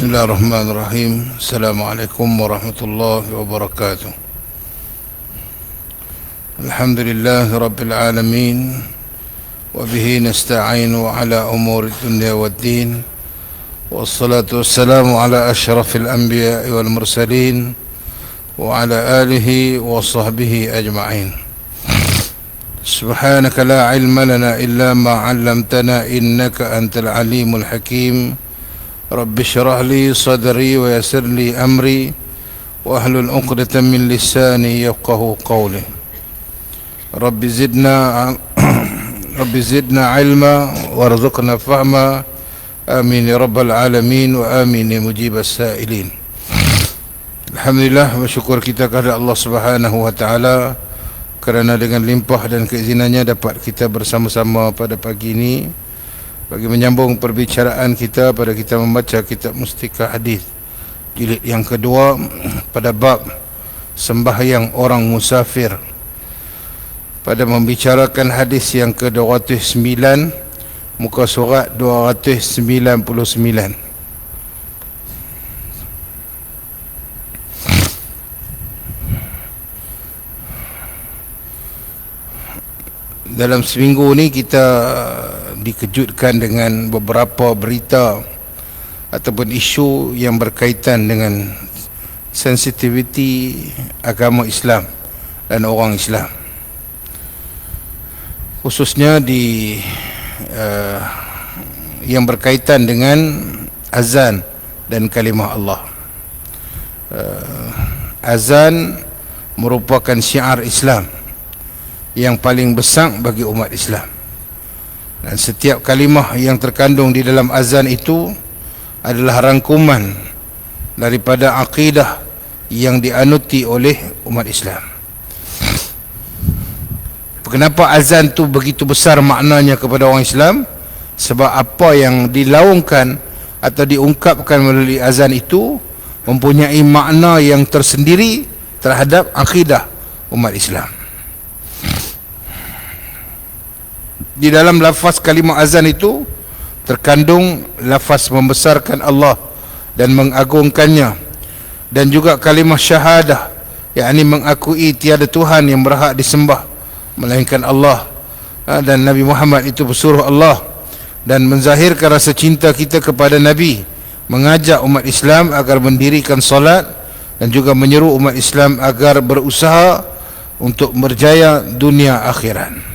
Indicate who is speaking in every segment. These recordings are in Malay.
Speaker 1: Bismillahirrahmanirrahim. Assalamualaikum warahmatullahi wabarakatuh. Alhamdulillahi rabbil alamin, wa bihi nasta'inu ala umuri dunya waddin, wassalatu wassalamu ala ashrafil anbiya'i wal mursalin wa ala alihi wa sahbihi ajma'in. Subhanaka la ilma lana illa ma 'allamtana innaka antal alimul hakim. Rabbi syrah li sadri wa yassir li amri wahlul 'uqdatam min lisani yafqahu qawli. Rabbi zidna ilma warzuqna fahma. Amin ya rabbal alamin wa amin ya mujibas sa'ilin. Alhamdulillah, bersyukur kita kepada Allah Subhanahu wa taala kerana dengan limpah dan keizinannya dapat kita bersama-sama pada pagi ini bagi menyambung perbicaraan kita pada kita membaca kitab Mustika Hadis jilid yang kedua pada bab sembahyang orang musafir, pada membicarakan hadis yang ke-209 muka surat 299. Dalam seminggu ni kita dikejutkan dengan beberapa berita ataupun isu yang berkaitan dengan sensitiviti agama Islam dan orang Islam, khususnya di yang berkaitan dengan azan dan kalimah Allah. Azan merupakan syiar Islam yang paling besar bagi umat Islam, dan setiap kalimah yang terkandung di dalam azan itu adalah rangkuman daripada akidah yang dianuti oleh umat Islam. Kenapa azan tu begitu besar maknanya kepada orang Islam? Sebab apa yang dilaungkan atau diungkapkan melalui azan itu mempunyai makna yang tersendiri terhadap akidah umat Islam. Di dalam lafaz kalimah azan itu terkandung lafaz membesarkan Allah dan mengagungkannya, dan juga kalimah syahadah, yakni mengakui tiada Tuhan yang berhak disembah melainkan Allah, dan Nabi Muhammad itu pesuruh Allah, dan menzahirkan rasa cinta kita kepada Nabi, mengajak umat Islam agar mendirikan solat, dan juga menyeru umat Islam agar berusaha untuk berjaya dunia akhirat.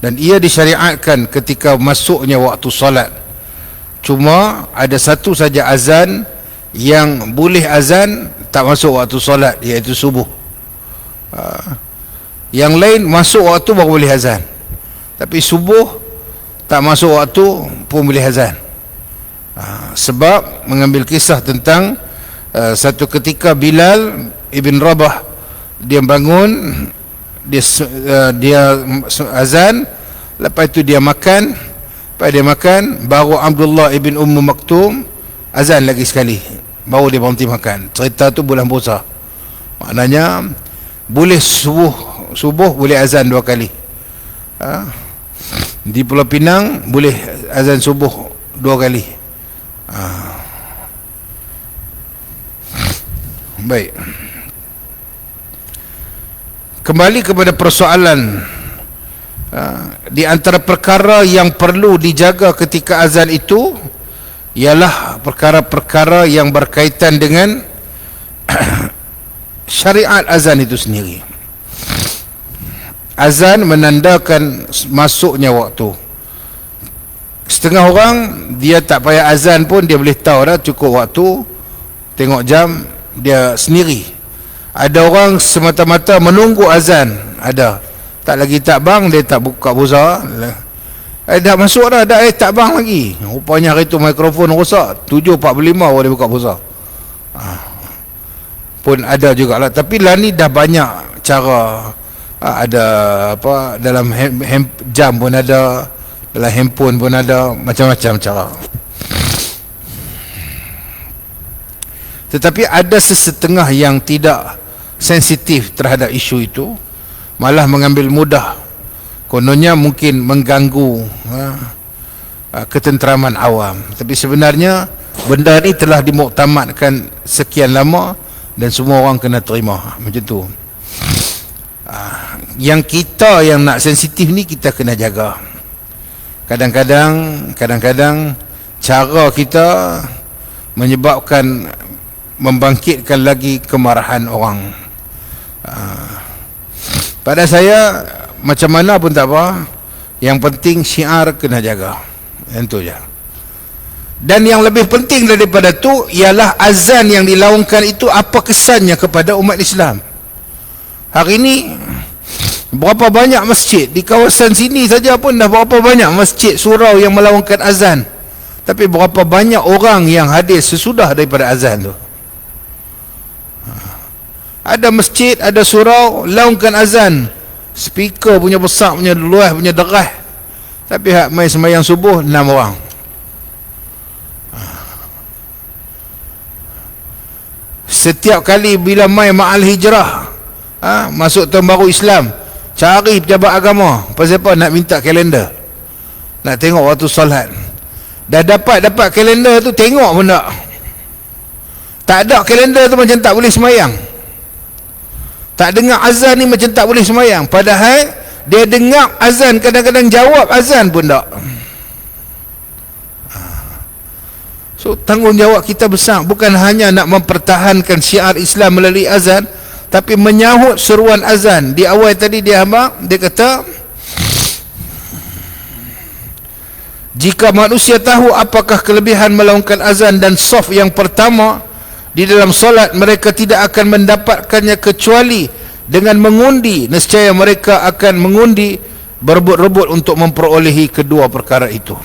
Speaker 1: Dan ia disyariatkan ketika masuknya waktu solat. Cuma ada satu saja azan yang boleh azan tak masuk waktu solat, iaitu subuh. Yang lain masuk waktu baru boleh azan, tapi subuh tak masuk waktu pun boleh azan. Sebab mengambil kisah tentang satu ketika Bilal ibn Rabah, dia bangun, dia azan, lepas itu dia makan, baru Abdullah ibn Maktum azan lagi sekali, baru dia berhenti makan. Cerita tu bulan puasa, maknanya boleh subuh boleh azan dua kali. Di Pulau Pinang boleh azan subuh dua kali. Baik, kembali kepada persoalan, di antara perkara yang perlu dijaga ketika azan itu ialah perkara-perkara yang berkaitan dengan syariat azan itu sendiri. Azan menandakan masuknya waktu. Setengah orang dia tak payah azan pun dia boleh tahu dah cukup waktu, tengok jam dia sendiri. Ada orang semata-mata menunggu azan, ada tak lagi tak bang, dia tak buka pulsa, dah masuk dah, tak bang lagi, rupanya hari tu mikrofon rosak, 7.45 baru dia buka pulsa. Pun ada jugalah, tapi lah ni dah banyak cara. Ada apa, dalam jam pun ada, dalam handphone pun ada, macam-macam cara. Tetapi ada sesetengah yang tidak sensitif terhadap isu itu, malah mengambil mudah. Kononnya mungkin mengganggu ketenteraman awam. Tapi sebenarnya benda ni telah dimuktamadkan sekian lama dan semua orang kena terima macam tu. Yang kita yang nak sensitif ni kita kena jaga. Kadang-kadang cara kita menyebabkan membangkitkan lagi kemarahan orang. Pada saya macam mana pun tak apa, yang penting syiar kena jaga. Itu je. Dan yang lebih penting daripada tu ialah azan yang dilaungkan itu apa kesannya kepada umat Islam. Hari ini berapa banyak masjid di kawasan sini saja pun dah berapa banyak masjid surau yang melaungkan azan. Tapi berapa banyak orang yang hadir sesudah daripada azan tu. Ada masjid, ada surau laungkan azan, speaker punya besar, punya luas, punya deras, tapi hak mai sembahyang subuh 6 orang. Setiap kali bila mai ma'al hijrah, masuk tahun baru Islam, cari pejabat agama. Pasal apa? Nak minta kalender, nak tengok waktu solat. Dah dapat kalender tu, tengok pun tak ada kalender tu macam tak boleh sembahyang. Tak dengar azan ni macam tak boleh sembahyang. Padahal dia dengar azan, kadang-kadang jawab azan pun tak. So tanggungjawab kita besar, bukan hanya nak mempertahankan syiar Islam melalui azan, tapi menyahut seruan azan. Di awal tadi dia kata, jika manusia tahu apakah kelebihan melaungkan azan dan saf yang pertama di dalam solat, mereka tidak akan mendapatkannya kecuali dengan mengundi. Nescaya mereka akan mengundi, berebut-rebut untuk memperolehi kedua perkara itu.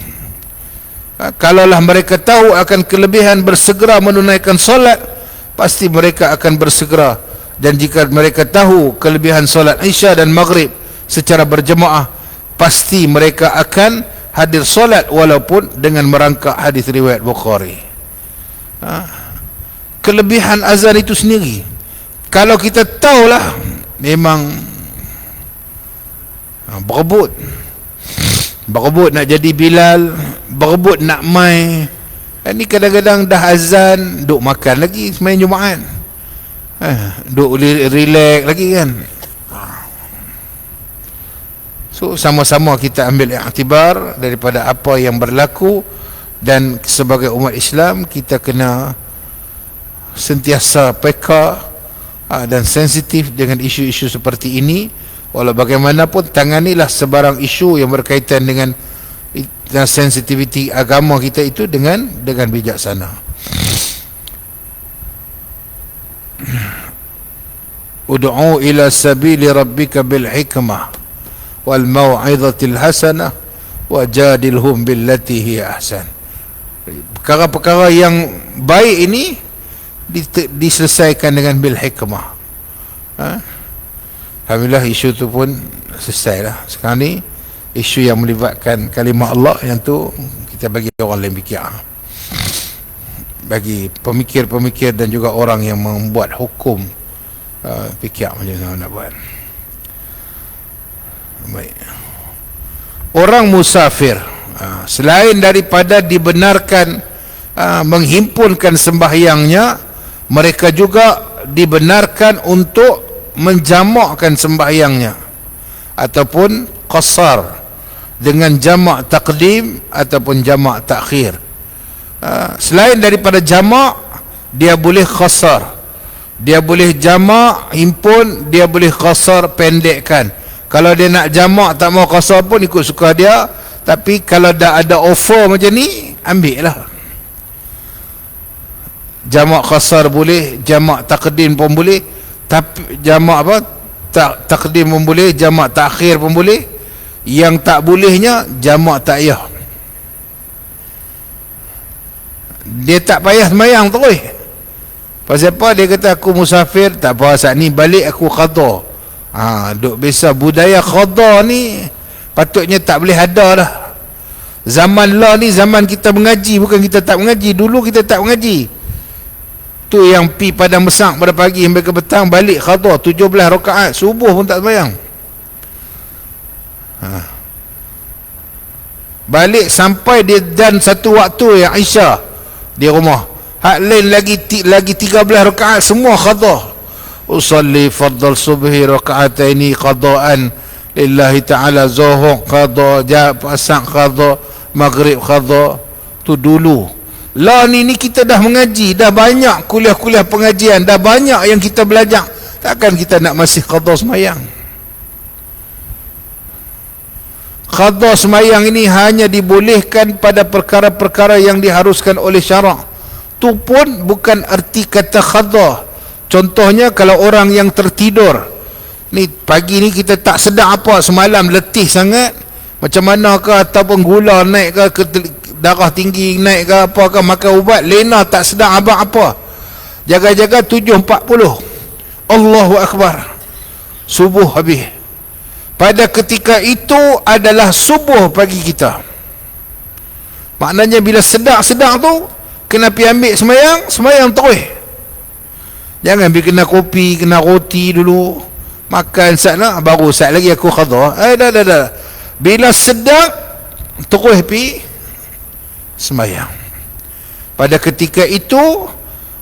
Speaker 1: Kalaulah mereka tahu akan kelebihan bersegera menunaikan solat, pasti mereka akan bersegera. Dan jika mereka tahu kelebihan solat Isya dan Maghrib secara berjemaah, pasti mereka akan hadir solat walaupun dengan merangkak hadis riwayat Bukhari. Kelebihan azan itu sendiri, kalau kita tahulah, memang berebut nak jadi Bilal, berebut nak mai. Ini kadang-kadang dah azan duk makan lagi semain Jumaat, duk relax lagi kan. So sama-sama kita ambil iktibar daripada apa yang berlaku, dan sebagai umat Islam kita kena sentiasa peka dan sensitif dengan isu-isu seperti ini. Walau bagaimanapun, tanganilah sebarang isu yang berkaitan dengan sensitiviti agama kita itu dengan bijaksana. Ud'u ila sabili rabbika bil hikmah wal mau'izatil hasanah wajadilhum billati hiya ahsan. Perkara-perkara yang baik ini diselesaikan dengan bil hikmah. Alhamdulillah isu tu pun selesai lah. Sekarang ni isu yang melibatkan kalimah Allah, yang tu kita bagi orang lain fikir, bagi pemikir-pemikir dan juga orang yang membuat hukum fikir macam mana nak buat. Baik. Orang musafir, selain daripada dibenarkan menghimpunkan sembahyangnya, mereka juga dibenarkan untuk menjamakkan sembahyangnya ataupun qasar dengan jamak taqdim ataupun jamak takhir. Selain daripada jamak, dia boleh qasar, dia boleh jamak himpun, dia boleh qasar pendekkan. Kalau dia nak jamak tak mau qasar pun ikut suka dia, tapi kalau dah ada offer macam ni, ambil lah. Jamak qasar boleh, jamak taqdim pun boleh, tapi jamak apa, taqdim pun boleh, jamak takhir pun boleh. Yang tak bolehnya jamak takyah. Dia tak payah sembahyang terus. Pasal apa? Dia kata aku musafir, tak apa, saat ni balik aku qada. Duk biasa budaya qada ni patutnya tak boleh ada dah. Zaman lah ni zaman kita mengaji, bukan kita tak mengaji. Dulu kita tak mengaji. Tu yang pi padang besar pada pagi sampai ke petang, balik qada 17 rakaat, subuh pun tak sembahyang. balik sampai dia dan satu waktu yang Isya di rumah, hak lain lagi 13 rakaat semua qada. Usalli fardal subhi raka'ataini qadaan lillahi ta'ala, zuhur qada, asar qada, maghrib qada. Tu dulu. Lah ni kita dah mengaji, dah banyak kuliah-kuliah pengajian, dah banyak yang kita belajar, takkan kita nak masih qada semayang? Qada semayang ini hanya dibolehkan pada perkara-perkara yang diharuskan oleh syarak. Tu pun bukan erti kata qada. Contohnya kalau orang yang tertidur, ni pagi ni kita tak sedar apa, semalam letih sangat, macam mana ke, ataupun gula naik ke darah tinggi naik ke apa ke, makan ubat lena tak sedar abang apa, jaga-jaga 7.40 Allahu Akbar, subuh habis. Pada ketika itu adalah subuh pagi kita. Maknanya bila sedar-sedar tu kena pergi ambil semayang terus. Jangan pergi kena kopi, kena roti dulu, makan sana baru saat lagi aku qada. Dah. Bila sedar terus pergi semayang. Pada ketika itu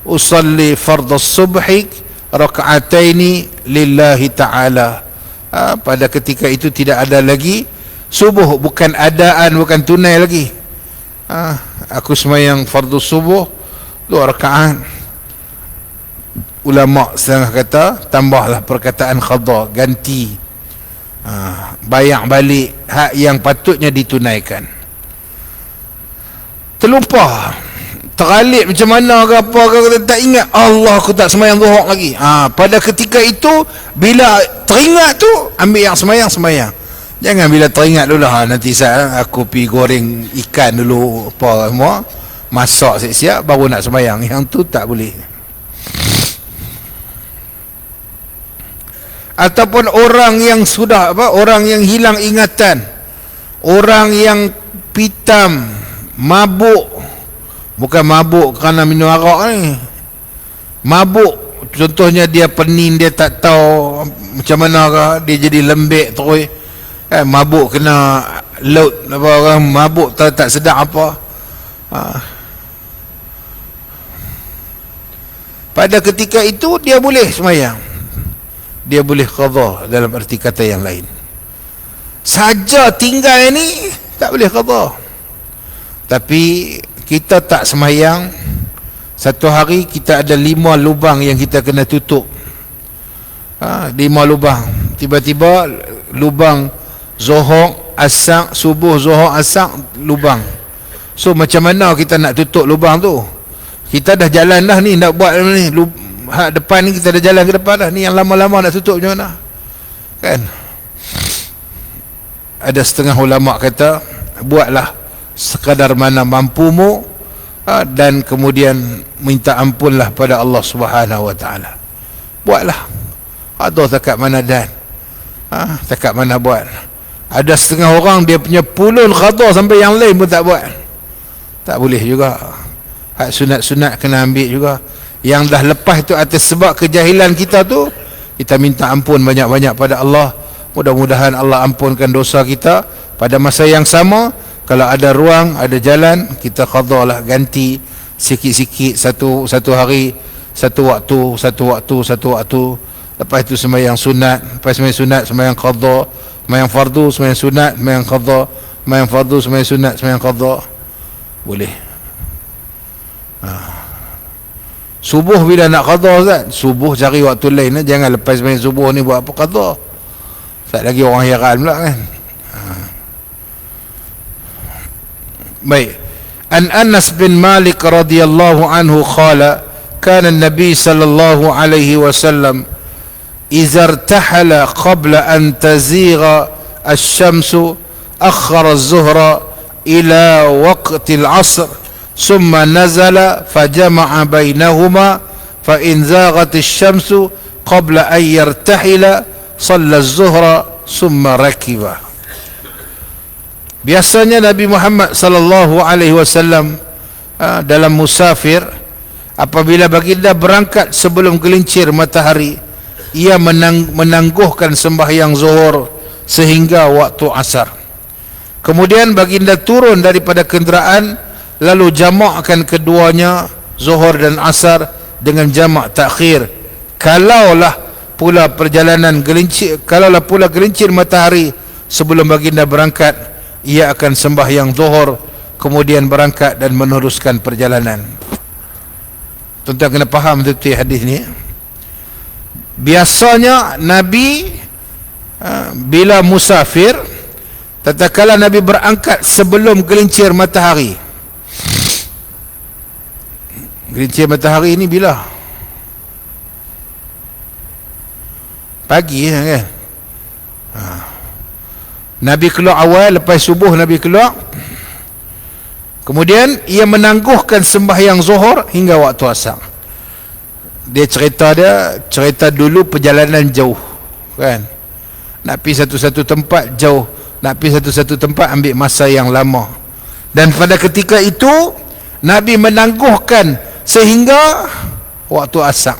Speaker 1: usalli fardhas subhi raka'ataini lillahi ta'ala. Pada ketika itu tidak ada lagi subuh, bukan adaan, bukan tunai lagi. Aku semayang fardhu subuh 2 rakaat. Ulama setengah kata tambahlah perkataan qada, ganti, bayar balik hak yang patutnya ditunaikan. Terlupa, teralip macam mana ke apa ke, tak ingat, Allah aku tak semayang zuhur lagi. Pada ketika itu bila teringat tu ambil yang semayang. Jangan bila teringat dulu, nanti saya aku pergi goreng ikan dulu apa semua, masak siap-siap baru nak semayang. Yang tu tak boleh. Ataupun orang yang sudah orang yang hilang ingatan, orang yang pitam, mabuk, bukan mabuk kerana minum arak ni, mabuk contohnya dia pening, dia tak tahu macam mana ke, dia jadi lembek terus, mabuk kena laut apa, orang mabuk tak sedar apa. Pada ketika itu dia boleh semayang, dia boleh qada dalam arti kata yang lain. Saja tinggal ni tak boleh qada. Tapi kita tak semayang, satu hari kita ada 5 lubang yang kita kena tutup. 5 lubang. Tiba-tiba lubang zuhur, asar, subuh, zuhur, asar, lubang. So macam mana kita nak tutup lubang tu? Kita dah jalan dah ni, nak buat ni, depan ni kita dah jalan ke depan dah, ni yang lama-lama nak tutup macam mana? Kan? Ada setengah ulama kata, buatlah sekadar mana mampumu, dan kemudian minta ampunlah pada Allah Subhanahu wa taala. Buatlah. Ada takat mana dan takat mana buat. Ada setengah orang dia punya pulun qada sampai yang lain pun tak buat. Tak boleh juga. Hak sunat-sunat kena ambil juga. Yang dah lepas itu atas sebab kejahilan kita tu, kita minta ampun banyak-banyak pada Allah. Mudah-mudahan Allah ampunkan dosa kita. Pada masa yang sama, kalau ada ruang, ada jalan, kita qada lah, ganti sikit-sikit, satu hari, satu waktu. Lepas itu sembahyang sunat, lepas sembahyang sunat, sembahyang qada, sembahyang fardu, sembahyang sunat, sembahyang qada, sembahyang fardu, sembahyang sunat, sembahyang qada. Boleh. Subuh bila nak qada, Ustaz? Subuh cari waktu lain, jangan lepas sembahyang subuh ni buat apa qada. Tak lagi orang heran pula kan. Baik. An Anas bin Malik radhiyallahu anhu qala kana an-nabi sallallahu alaihi wasallam idza irtahala qabla an tazigha asy-syamsu akhkhara az-zuhra ila waqti al-'asr ثم نزل فجمع بينهما فإن زاغت الشمس قبل أن يرتحل صلى الظهر ثم ركب. Biasanya Nabi Muhammad sallallahu alaihi wasallam dalam musafir, apabila baginda berangkat sebelum gelincir matahari, ia menangguhkan sembahyang zuhur sehingga waktu asar. Kemudian baginda turun daripada kenderaan, lalu jamakkan keduanya, zuhur dan asar, dengan jamak takhir. Kalaulah pula gelincir matahari sebelum baginda berangkat, ia akan sembahyang zuhur, kemudian berangkat dan meneruskan perjalanan. Tuan-tuan kena faham betul hadis ni. Biasanya Nabi bila musafir, tatkala Nabi berangkat sebelum gelincir matahari. Gelincir matahari ini bila? Pagi kan? Nabi keluar awal, lepas subuh Nabi keluar. Kemudian ia menangguhkan sembahyang zuhur hingga waktu asar. Dia cerita dulu perjalanan jauh kan. Nak pergi satu-satu tempat jauh, nak pergi satu-satu tempat ambil masa yang lama. Dan pada ketika itu Nabi menangguhkan sehingga waktu asar.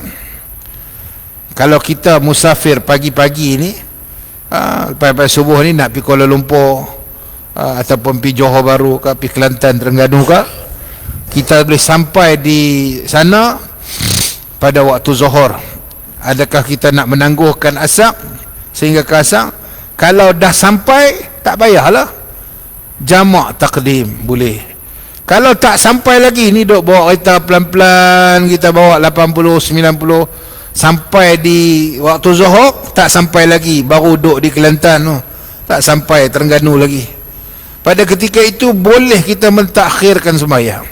Speaker 1: Kalau kita musafir pagi-pagi ni, lepas subuh ni nak pergi Kuala Lumpur, ataupun pergi Johor Bahru ke, pergi Kelantan, Terengganu ke, kita boleh sampai di sana pada waktu zuhur. Adakah kita nak menangguhkan asar sehingga ke asar? Kalau dah sampai, tak payahlah jamak takdim, boleh. Kalau tak sampai lagi, ni duk bawa kereta pelan-pelan, kita bawa 80, 90, sampai di waktu zuhur tak sampai lagi, baru duk di Kelantan tu, tak sampai Terengganu lagi. Pada ketika itu boleh kita mentakhirkan sembahyang.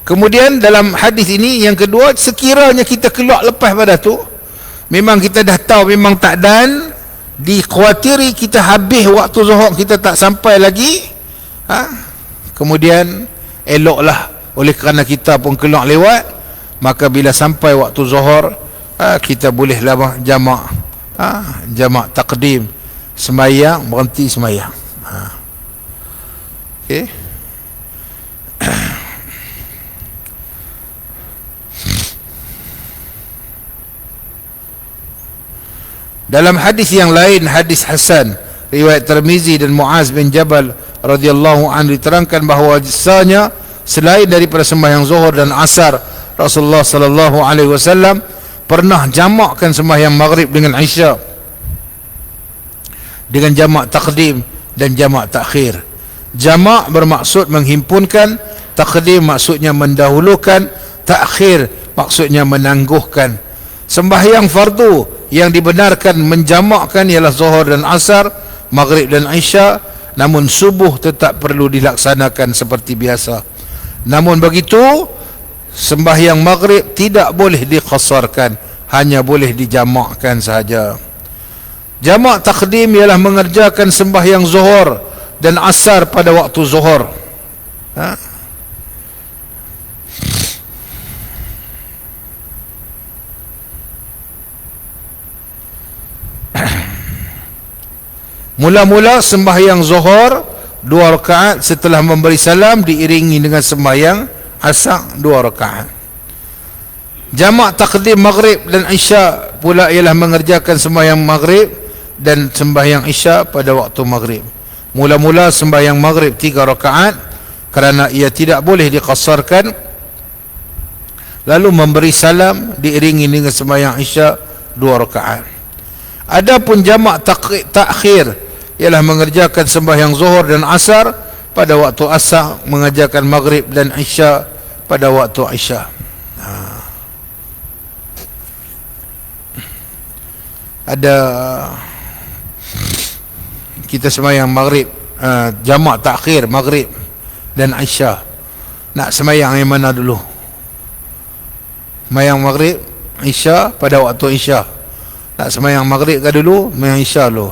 Speaker 1: Kemudian dalam hadis ini yang kedua, sekiranya kita keluar lepas pada tu, memang kita dah tahu memang tak dan dikhawatiri kita habis waktu zuhur, kita tak sampai lagi, kemudian eloklah, oleh kerana kita pun keluar lewat, maka bila sampai waktu zuhur, kita bolehlah jamak, jamak takdim, sembahyang, berhenti sembahyang. Okey. Dalam hadis yang lain, hadis Hasan riwayat Tirmizi dan Muaz bin Jabal radhiyallahu anhu, diterangkan bahawa jasanya selain daripada sembahyang zuhur dan asar, Rasulullah sallallahu alaihi wasallam pernah jamakkan sembahyang maghrib dengan isya dengan jamak takdim dan jamak takhir. Jamak bermaksud menghimpunkan, takdim maksudnya mendahulukan, takhir maksudnya menangguhkan. Sembahyang fardu yang dibenarkan menjamakkan ialah zuhur dan asar, maghrib dan isya, namun subuh tetap perlu dilaksanakan seperti biasa. Namun begitu, sembahyang maghrib tidak boleh diqasarkan, hanya boleh dijamakkan sahaja. Jamak takdim ialah mengerjakan sembahyang zuhur dan asar pada waktu zuhur. Mula-mula sembahyang zuhur 2 rakaat, setelah memberi salam diiringi dengan sembahyang asar 2 rakaat. Jamak takdim maghrib dan isya pula ialah mengerjakan sembahyang maghrib dan sembahyang isya pada waktu maghrib. Mula-mula sembahyang maghrib 3 rakaat kerana ia tidak boleh diqasarkan, lalu memberi salam diiringi dengan sembahyang isya 2 rakaat. Adapun jamak takhir ialah mengerjakan sembahyang zuhur dan asar pada waktu asar, mengerjakan maghrib dan isya pada waktu isya. Ada kita sembahyang maghrib, jamak takhir maghrib dan isya, nak sembahyang yang mana dulu? Sembahyang maghrib, isya pada waktu isya. Nak sembahyang maghrib ke dulu, sembahyang isya dulu?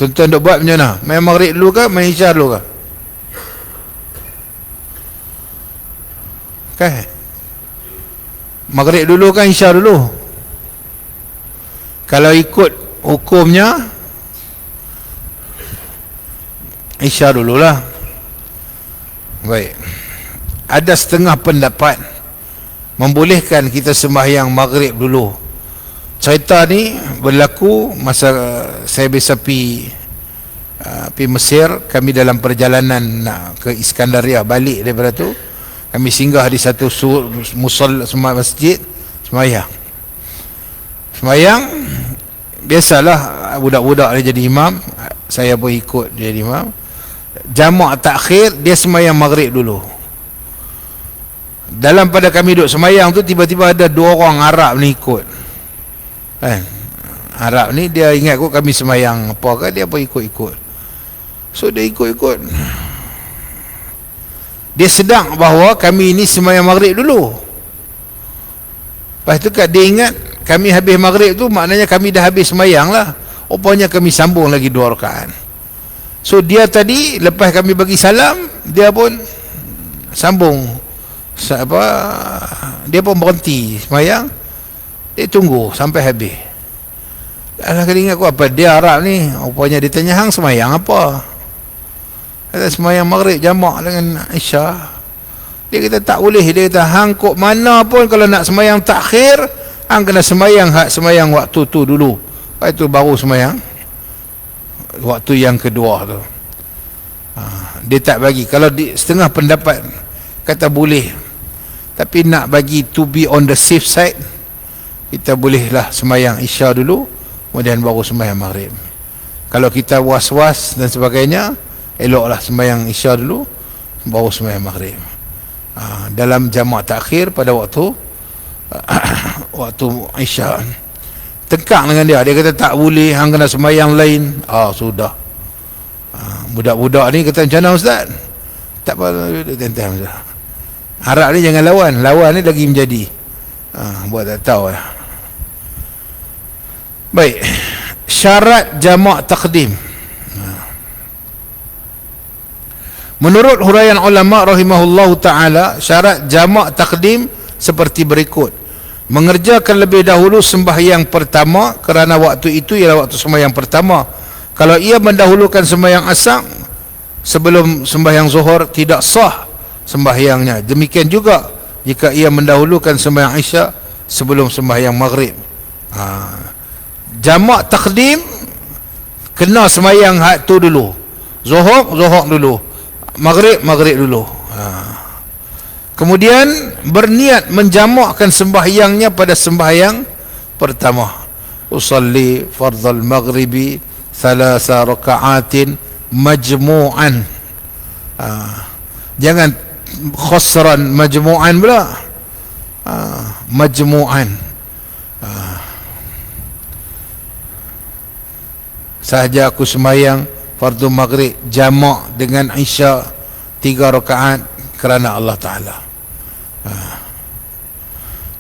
Speaker 1: Tuan-tuan duk buat macam mana? Main maghrib dulu ke, main isya dulu ke? Okay. Maghrib dulu kan isya dulu? Kalau ikut hukumnya, isya dululah. Baik. Ada setengah pendapat membolehkan kita sembahyang maghrib dulu, Cerita ni berlaku masa saya biasa pi Mesir. Kami dalam perjalanan nak ke Iskandaria, balik daripada tu kami singgah di satu musol masjid, semayang. Biasalah budak-budak dia jadi imam, saya pun ikut dia jadi imam. Jamak takhir, dia semayang maghrib dulu. Dalam pada kami duduk semayang tu, tiba-tiba ada 2 orang Arab ni ikut kan. Arab ni dia ingat kot kami semayang apa kan, dia pun ikut-ikut. So dia ikut-ikut, dia sedang bahawa kami ni semayang maghrib dulu. Lepas tu kan dia ingat kami habis maghrib tu, maknanya kami dah habis semayang lah. Rupanya kami sambung lagi 2 rakaat. So dia tadi lepas kami bagi salam, dia pun sambung dia pun berhenti semayang. Dia tunggu sampai habis. Alah, kali ingat aku apa dia Arab ni, rupanya dia tanya, hang semayang apa? Kata semayang maghrib jamak dengan Isya. Dia kata tak boleh. Dia kata hang kok mana pun kalau nak semayang takhir, hang kena semayang waktu tu dulu. Lepas tu baru semayang waktu yang kedua tu. Dia tak bagi. Kalau setengah pendapat kata boleh, tapi nak bagi to be on the safe side, kita bolehlah semayang Isya dulu, kemudian baru semayang maghrib. Kalau kita was-was dan sebagainya, eloklah semayang Isya dulu, baru semayang maghrib. Dalam jamak takhir pada waktu Isya, tengkang dengan dia. Dia kata tak boleh, hang kena semayang lain. Sudah. Budak-budak ni kata, macam mana Ustaz? Tak apa, tentam Ustaz. Arab ni jangan lawan ni lagi menjadi buat tak tahu lah. Baik, syarat jamak takdim. Menurut huraian ulama rahimahullahu taala, syarat jamak takdim seperti berikut: mengerjakan lebih dahulu sembahyang pertama, kerana waktu itu ialah waktu sembahyang pertama. Kalau ia mendahulukan sembahyang asar sebelum sembahyang zuhur, tidak sah sembahyangnya. Demikian juga jika ia mendahulukan sembahyang Isya sebelum sembahyang maghrib. Jamak takdim kena sembahyang hak tu dulu. Zuhur dulu, maghrib dulu. Kemudian berniat menjamakkan sembahyangnya pada sembahyang pertama. Usalli fardhal maghribi 3 raka'atin majmu'an. Jangan khosran majmu'an pula. Majmu'an. Sahaja aku sembahyang fardu maghrib jamak dengan Isya 3 rakaat kerana Allah Ta'ala.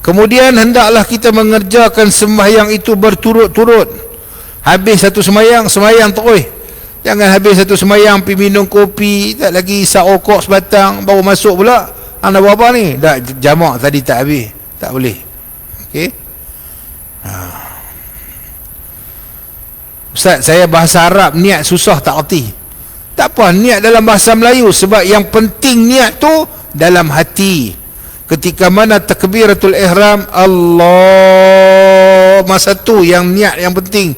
Speaker 1: Kemudian hendaklah kita mengerjakan sembahyang itu berturut-turut. Habis satu sembahyang terus. Jangan habis satu sembahyang pergi minum kopi, tak lagi isap rokok sebatang, baru masuk pula anda buat apa ni? Dah jamak tadi tak habis. Tak boleh. Okey. Ustaz, saya bahasa Arab niat susah tak erti. Tak apa, niat dalam bahasa Melayu, sebab yang penting niat tu dalam hati. Ketika mana takbiratul ihram, Allah, masa tu yang niat yang penting.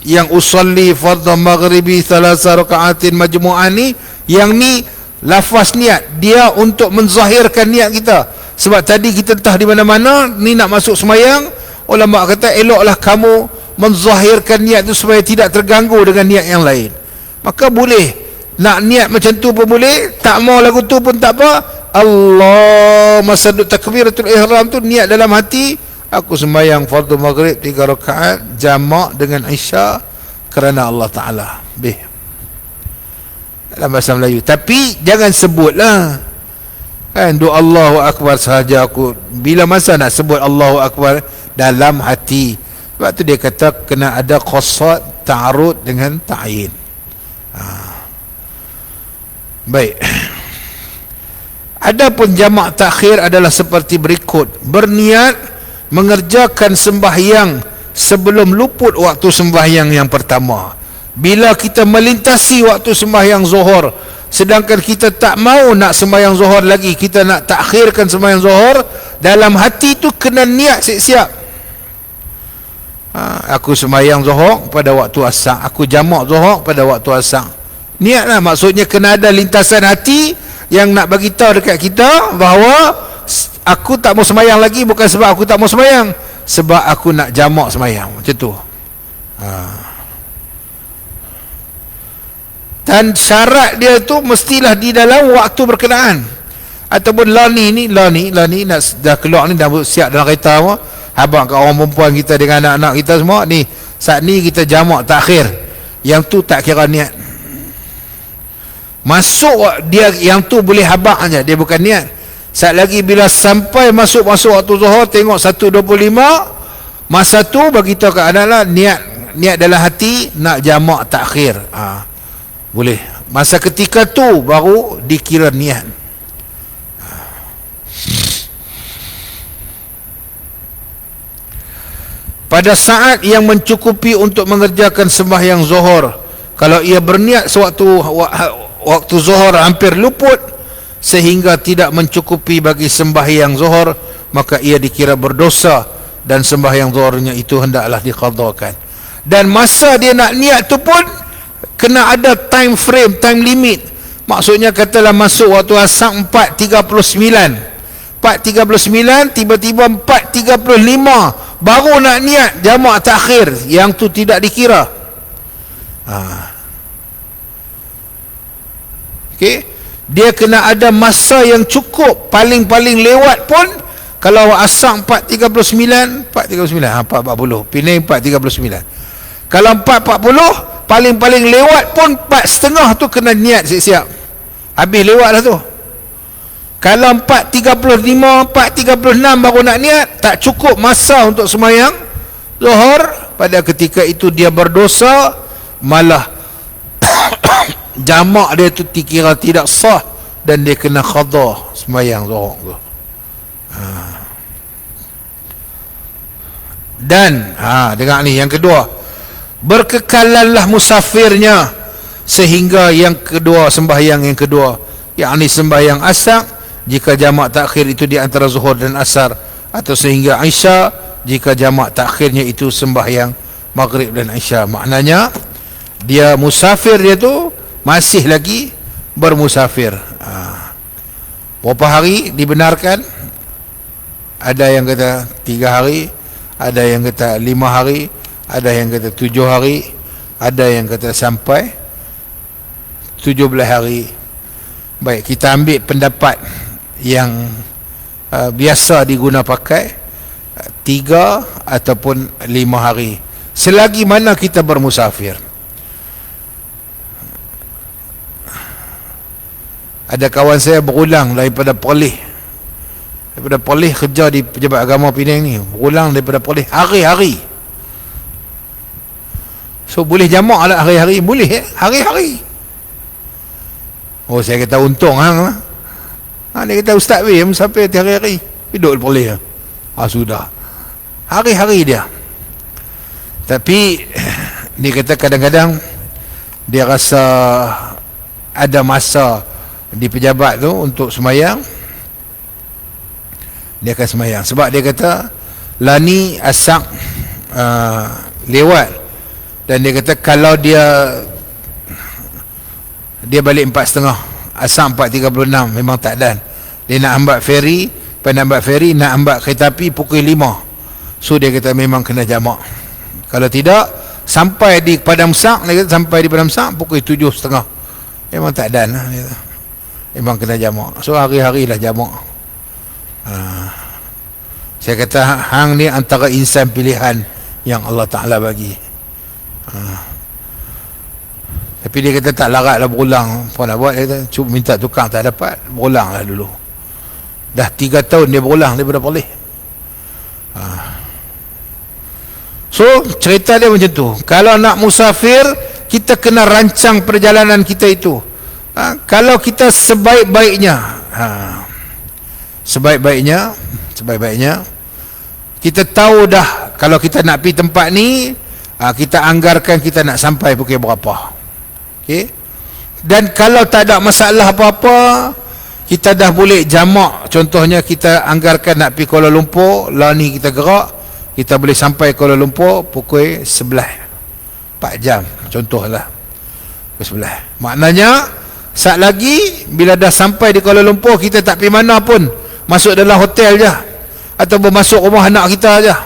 Speaker 1: Yang usalli fardhu maghribi 3 raka'atin majmu'an ni, yang ni lafaz niat, dia untuk menzahirkan niat kita. Sebab tadi kita entah di mana-mana ni nak masuk semayang, ulama kata eloklah kamu menzahirkan niat itu supaya tidak terganggu dengan niat yang lain. Maka boleh nak niat macam tu pun boleh, tak mau lagu tu pun tak apa. Allah, masa duduk takbiratul ihram tu niat dalam hati, aku sembahyang fardu maghrib 3 rakaat jamak dengan Isya kerana Allah Ta'ala. Dalam bahasa Melayu. Tapi jangan sebutlah kan, doa Allahu Akbar sahaja aku. Bila masa nak sebut Allahu Akbar dalam hati. Sebab tu dia kata kena ada qasad ta'arud dengan ta'yin. Baik. Adapun jamak takhir adalah seperti berikut: berniat mengerjakan sembahyang sebelum luput waktu sembahyang yang pertama. Bila kita melintasi waktu sembahyang zuhur, sedangkan kita tak mau nak sembahyang zuhur lagi, kita nak tak, takhirkan sembahyang zuhur, dalam hati tu kena niat siap-siap. Aku sembahyang Zuhur pada waktu asar, aku jamak Zuhur pada waktu asar. Niatlah, maksudnya kena ada lintasan hati yang nak bagi tahu dekat kita bahawa aku tak mau sembahyang lagi, bukan sebab aku tak mau sembahyang, sebab aku nak jamak sembahyang, macam tu. Dan syarat dia tu mestilah di dalam waktu berkenaan. Ataupun ni dah keluar ni, dah siap dalam kereta apa, habang kat orang perempuan kita dengan anak-anak kita semua ni, saat ni kita jamak takhir, yang tu tak kira niat. Masuk dia yang tu boleh habaq aja, dia bukan niat. Saat lagi bila sampai masuk waktu Zuhur, tengok 1.25, masa tu bagi tahu kat anak-anak, niat dalam hati nak jamak takhir. Boleh. Masa ketika tu baru dikira niat. Pada saat yang mencukupi untuk mengerjakan sembahyang Zuhur, kalau ia berniat sewaktu waktu Zuhur hampir luput sehingga tidak mencukupi bagi sembahyang Zuhur, maka ia dikira berdosa dan sembahyang Zuhurnya itu hendaklah diqadhakan. Dan masa dia nak niat tu pun kena ada time frame, time limit. Maksudnya katalah masuk waktu asar 4.39, tiba-tiba 4.35 baru nak niat jamak takhir, yang tu tidak dikira. Okey, dia kena ada masa yang cukup. Paling-paling lewat pun kalau asar 4.39, 4.40, Penang 4.39. Kalau 4.40, paling-paling lewat pun 4.30 tu kena niat siap-siap. Habis lewat dah tu. Kalau 4.35, 4.36 baru nak niat, tak cukup masa untuk sembahyang Zuhur, pada ketika itu dia berdosa, malah jamak dia tu dikira tidak sah dan dia kena qadha sembahyang Zuhur tu. Dan dengar ni yang kedua, berkekalanlah musafirnya sehingga yang kedua, sembahyang yang kedua, yakni sembahyang asar jika jamak takhir itu di antara Zuhur dan asar, atau sehingga Isya jika jamak takhirnya itu sembahyang Maghrib dan Isya. Maknanya dia musafir, dia tu masih lagi bermusafir. Berapa hari dibenarkan? Ada yang kata 3 hari, ada yang kata 5 hari, ada yang kata 7 hari, ada yang kata sampai 17 hari. Baik, kita ambil pendapat yang biasa diguna pakai, 3 ataupun 5 hari, selagi mana kita bermusafir. Ada kawan saya berulang daripada Perlis kerja di Pejabat Agama Penang ni, berulang daripada Perlis hari-hari. So boleh jamak lah hari-hari, boleh hari-hari. Oh, saya kata untung dia kata Ustaz sampai hari-hari hidup boleh. Sudah hari-hari dia. Tapi dia kata kadang-kadang dia rasa ada masa di pejabat tu untuk sembahyang, dia akan sembahyang. Sebab dia kata lani asar lewat, dan dia kata kalau dia balik 4.30, asar 4.36 memang tak dan. Dia nak ambil feri, nak ambil kereta api pukul 5. So dia kata memang kena jamak. Kalau tidak, sampai di Padang Besar, dia kata sampai di Padang Besar pukul 7.30, memang tak dan lah, dia kata. Memang kena jamak. So hari-hari lah jamak. Saya kata hang ni antara insan pilihan yang Allah Ta'ala bagi. Tapi dia kata tak larat lah berulang. Apa nak buat? Dia kata cuba minta tukang, tak dapat, berulang lah dulu. Dah 3 tahun dia berulang daripada Perlis. So cerita dia macam tu. Kalau nak musafir, kita kena rancang perjalanan kita itu. Kalau kita sebaik-baiknya kita tahu dah kalau kita nak pergi tempat ni, kita anggarkan kita nak sampai pukul berapa. Okey. Dan kalau tak ada masalah apa-apa, kita dah boleh jamak. Contohnya kita anggarkan nak pergi Kuala Lumpur, lah ni kita gerak kita boleh sampai Kuala Lumpur pukul 11, 4 jam contohlah, pukul 11. Maknanya saat lagi bila dah sampai di Kuala Lumpur, kita tak pergi mana pun, masuk dalam hotel je ataupun masuk rumah anak kita je,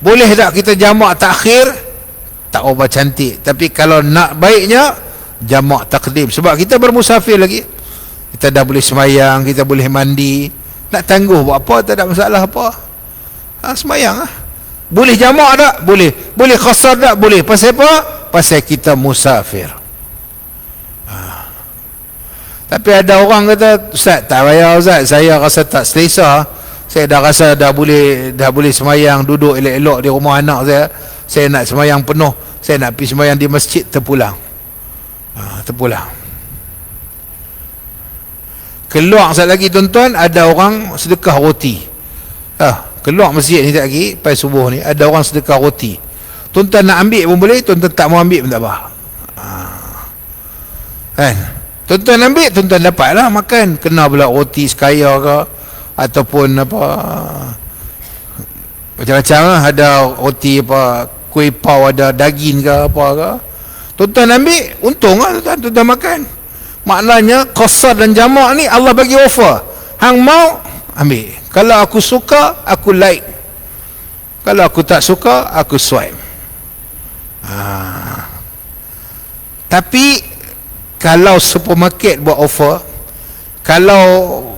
Speaker 1: boleh tak kita jamak takhir? Tak ubah cantik. Tapi kalau nak baiknya jamak takdim, sebab kita bermusafir lagi, kita dah boleh semayang, kita boleh mandi, nak tangguh buat apa, tak ada masalah apa. Semayang boleh jamak tak? Boleh. Boleh qasar tak? Boleh. Pasal apa? Pasal kita musafir. Tapi ada orang kata, Ustaz tak payah Ustaz, saya rasa tak selesa, saya dah rasa dah boleh semayang, duduk elok-elok di rumah anak saya nak semayang penuh, saya nak pergi semayang di masjid, terpulang. Terpulang. Keluar sekali lagi tuan-tuan, ada orang sedekah roti. Keluar masjid ni tak lagi, pai subuh ni, ada orang sedekah roti. Tuan-tuan nak ambil pun boleh, tuan-tuan tak mau ambil pun tak apa. Kan? Tuan-tuan ambil, tuan-tuan dapat lah makan. Kena pula roti sekaya ke, ataupun apa, macam-macam lah. Ada roti apa, kuih pau, ada daging ke apa ke, tuan-tuan ambil, untung lah tuan-tuan makan. Maknanya qasar dan jamak ni Allah bagi offer, hang mau ambil, kalau aku suka aku like, kalau aku tak suka aku swipe. Tapi kalau supermarket buat offer, kalau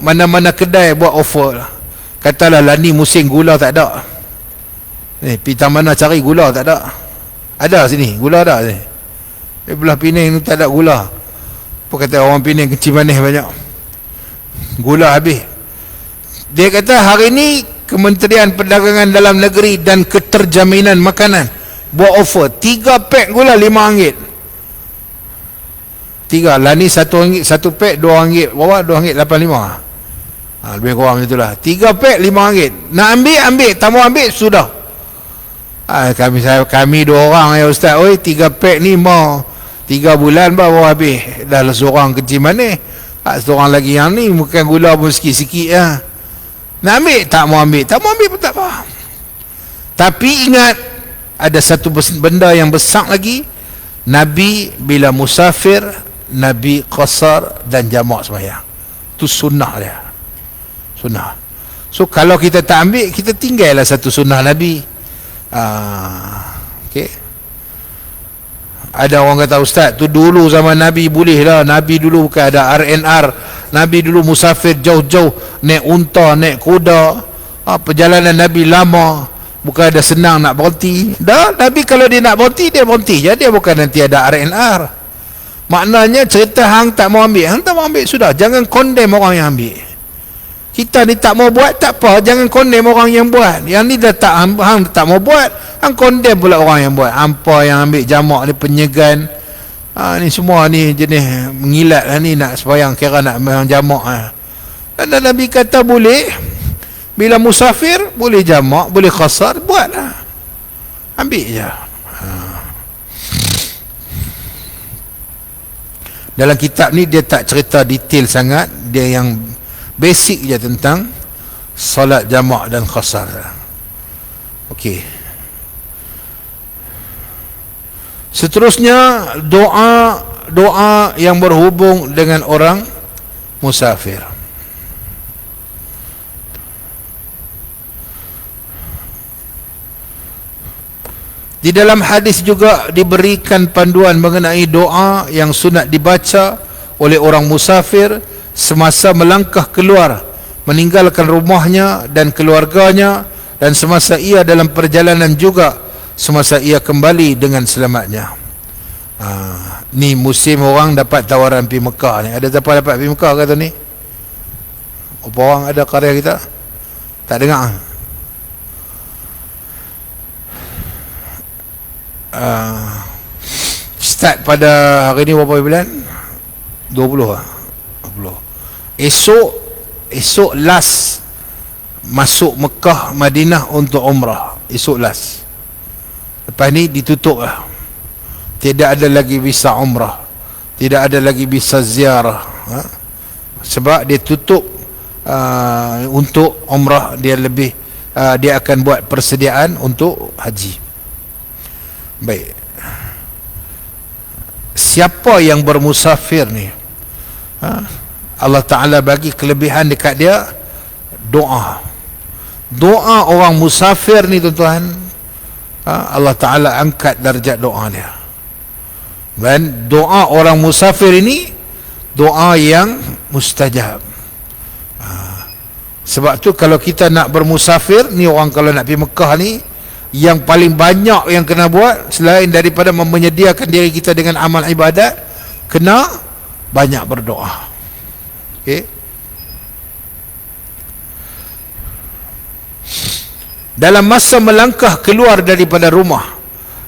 Speaker 1: mana-mana kedai buat offer, katalah lah ni musim gula tak ada, pergi mana cari gula tak ada, ada sini gula ada sini, belah Penang tak ada gula. Apa kata orang Penang, kecil manis banyak, gula habis. Dia kata hari ni Kementerian Perdagangan Dalam Negeri dan Keterjaminan Makanan buat offer 3 pack gula RM5. 3 lah ni, RM1, 1 pack RM2, berapa? RM2.85. Lebih kurang macam itulah. 3 pack RM5. Nak ambil, tak mau ambil, sudah. Kami 2 orang ya Ustaz, oi 3 pack ni mau 3 bulan baru habis. Dah seorang kecil manis, seorang lagi yang ni bukan gula pun sikit-sikit lah. Nak ambil, tak mau ambil pun tak apa. Tapi ingat, ada satu benda yang besar lagi. Nabi bila musafir, Nabi qasar dan jamak sembahyang. Itu sunnah dia, sunnah. So kalau kita tak ambil, kita tinggallah satu sunnah Nabi. Okay. Ada orang kata, Ustaz tu dulu zaman Nabi boleh lah, Nabi dulu bukan ada RNR, Nabi dulu musafir jauh-jauh, naik unta, naik kuda, perjalanan Nabi lama, bukan ada senang nak berhenti. Dah, Nabi kalau dia nak berhenti, dia berhenti. Jadi dia bukan nanti ada RNR. Maknanya cerita hang tak mau ambil, sudah, jangan condemn orang yang ambil. Kita ni tak mau buat, tak apa, jangan condemn orang yang buat. Yang ni dah tak, hang tak mau buat, hang condemn pula orang yang buat. Hampa yang ambil jamak ni penyegan, ni semua ni jenis mengilat lah ni, nak sembahyang kira nak memang jamak. Dan Nabi kata boleh, bila musafir boleh jamak, boleh qasar, buatlah, ambil je. Dalam kitab ni dia tak cerita detail sangat, dia yang basic je tentang solat jamak dan qasar. Okey. Seterusnya doa yang berhubung dengan orang musafir. Di dalam hadis juga diberikan panduan mengenai doa yang sunat dibaca oleh orang musafir semasa melangkah keluar, meninggalkan rumahnya dan keluarganya, dan semasa ia dalam perjalanan juga, semasa ia kembali dengan selamatnya. Ni musim orang dapat tawaran pergi Mekah ni. Ada siapa dapat pergi Mekah kata ni? Apa orang ada karya kita? Tak dengar. Start pada hari ni berapa bulan? 20 lah. 20. Esok last masuk Mekah Madinah untuk umrah. Esok last. Lepas ni ditutup lah. Tidak ada lagi visa umrah, tidak ada lagi visa ziarah, sebab dia tutup untuk umrah. Dia lebih dia akan buat persediaan untuk haji. Baik, siapa yang bermusafir ni, Allah Ta'ala bagi kelebihan dekat dia, doa orang musafir ni tuan-tuan, Allah Ta'ala angkat darjat doa dia. Dan doa orang musafir ini doa yang mustajab. Sebab tu kalau kita nak bermusafir ni, orang kalau nak pergi Mekah ni, yang paling banyak yang kena buat selain daripada menyediakan diri kita dengan amal ibadat, kena banyak berdoa. Okey. Dalam masa melangkah keluar daripada rumah,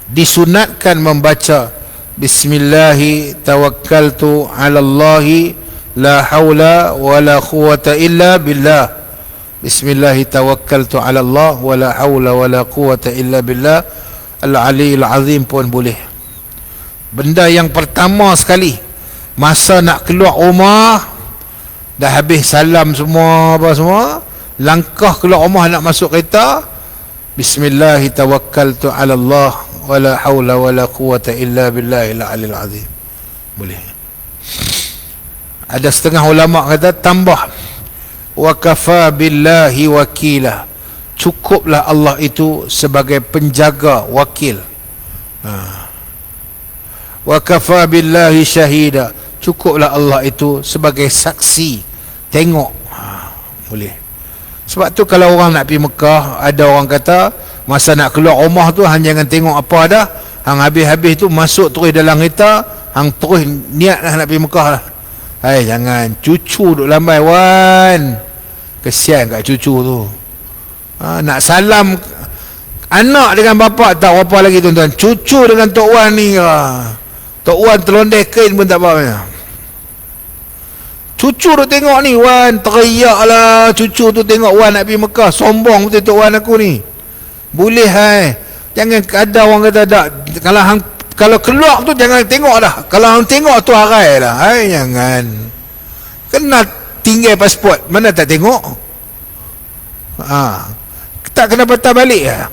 Speaker 1: disunatkan membaca Bismillahi tawakkaltu ala Allahi la hawla wa la quwata illa billah. Bismillahi tawakkaltu ala Allah wa la hawla wa la quwata illa billah al-aliyyil azim pun boleh. Benda yang pertama sekali masa nak keluar rumah, dah habis salam semua apa semua, langkah keluar rumah nak masuk kereta, Bismillahi tawakkaltu ala Allah wa la hawla wa la quwata illa billahil aliyyil azim. Boleh. Ada setengah ulama kata tambah, wa kafa billahi wakila, cukuplah Allah itu sebagai penjaga, wakil. Wa kafa billahi syahida, cukuplah Allah itu sebagai saksi, tengok. Boleh. Sebab tu kalau orang nak pergi Mekah, ada orang kata masa nak keluar rumah tu hang jangan tengok apa dah, hang habis-habis tu masuk terus dalam kereta, hang terus niat nak pergi Mekah lah. Hai, jangan, cucu duk lambai wan, kesian kat cucu tu. Nak salam anak dengan bapa tak apa lagi tuan-tuan, cucu dengan Tok Wan ni, Tok Wan terlondeh kain pun tak apa. Cucu tu tengok ni, Wan teriak lah, cucu tu tengok Wan nak pergi Mekah, sombong betul Tok Wan aku ni. Boleh hai, jangan ada orang kata tak, kalau keluar tu jangan tengok dah, kalau hang tengok tu harai lah. Hai, jangan, kena tinggal pasport, mana tak tengok. Tak kena patah balik lah,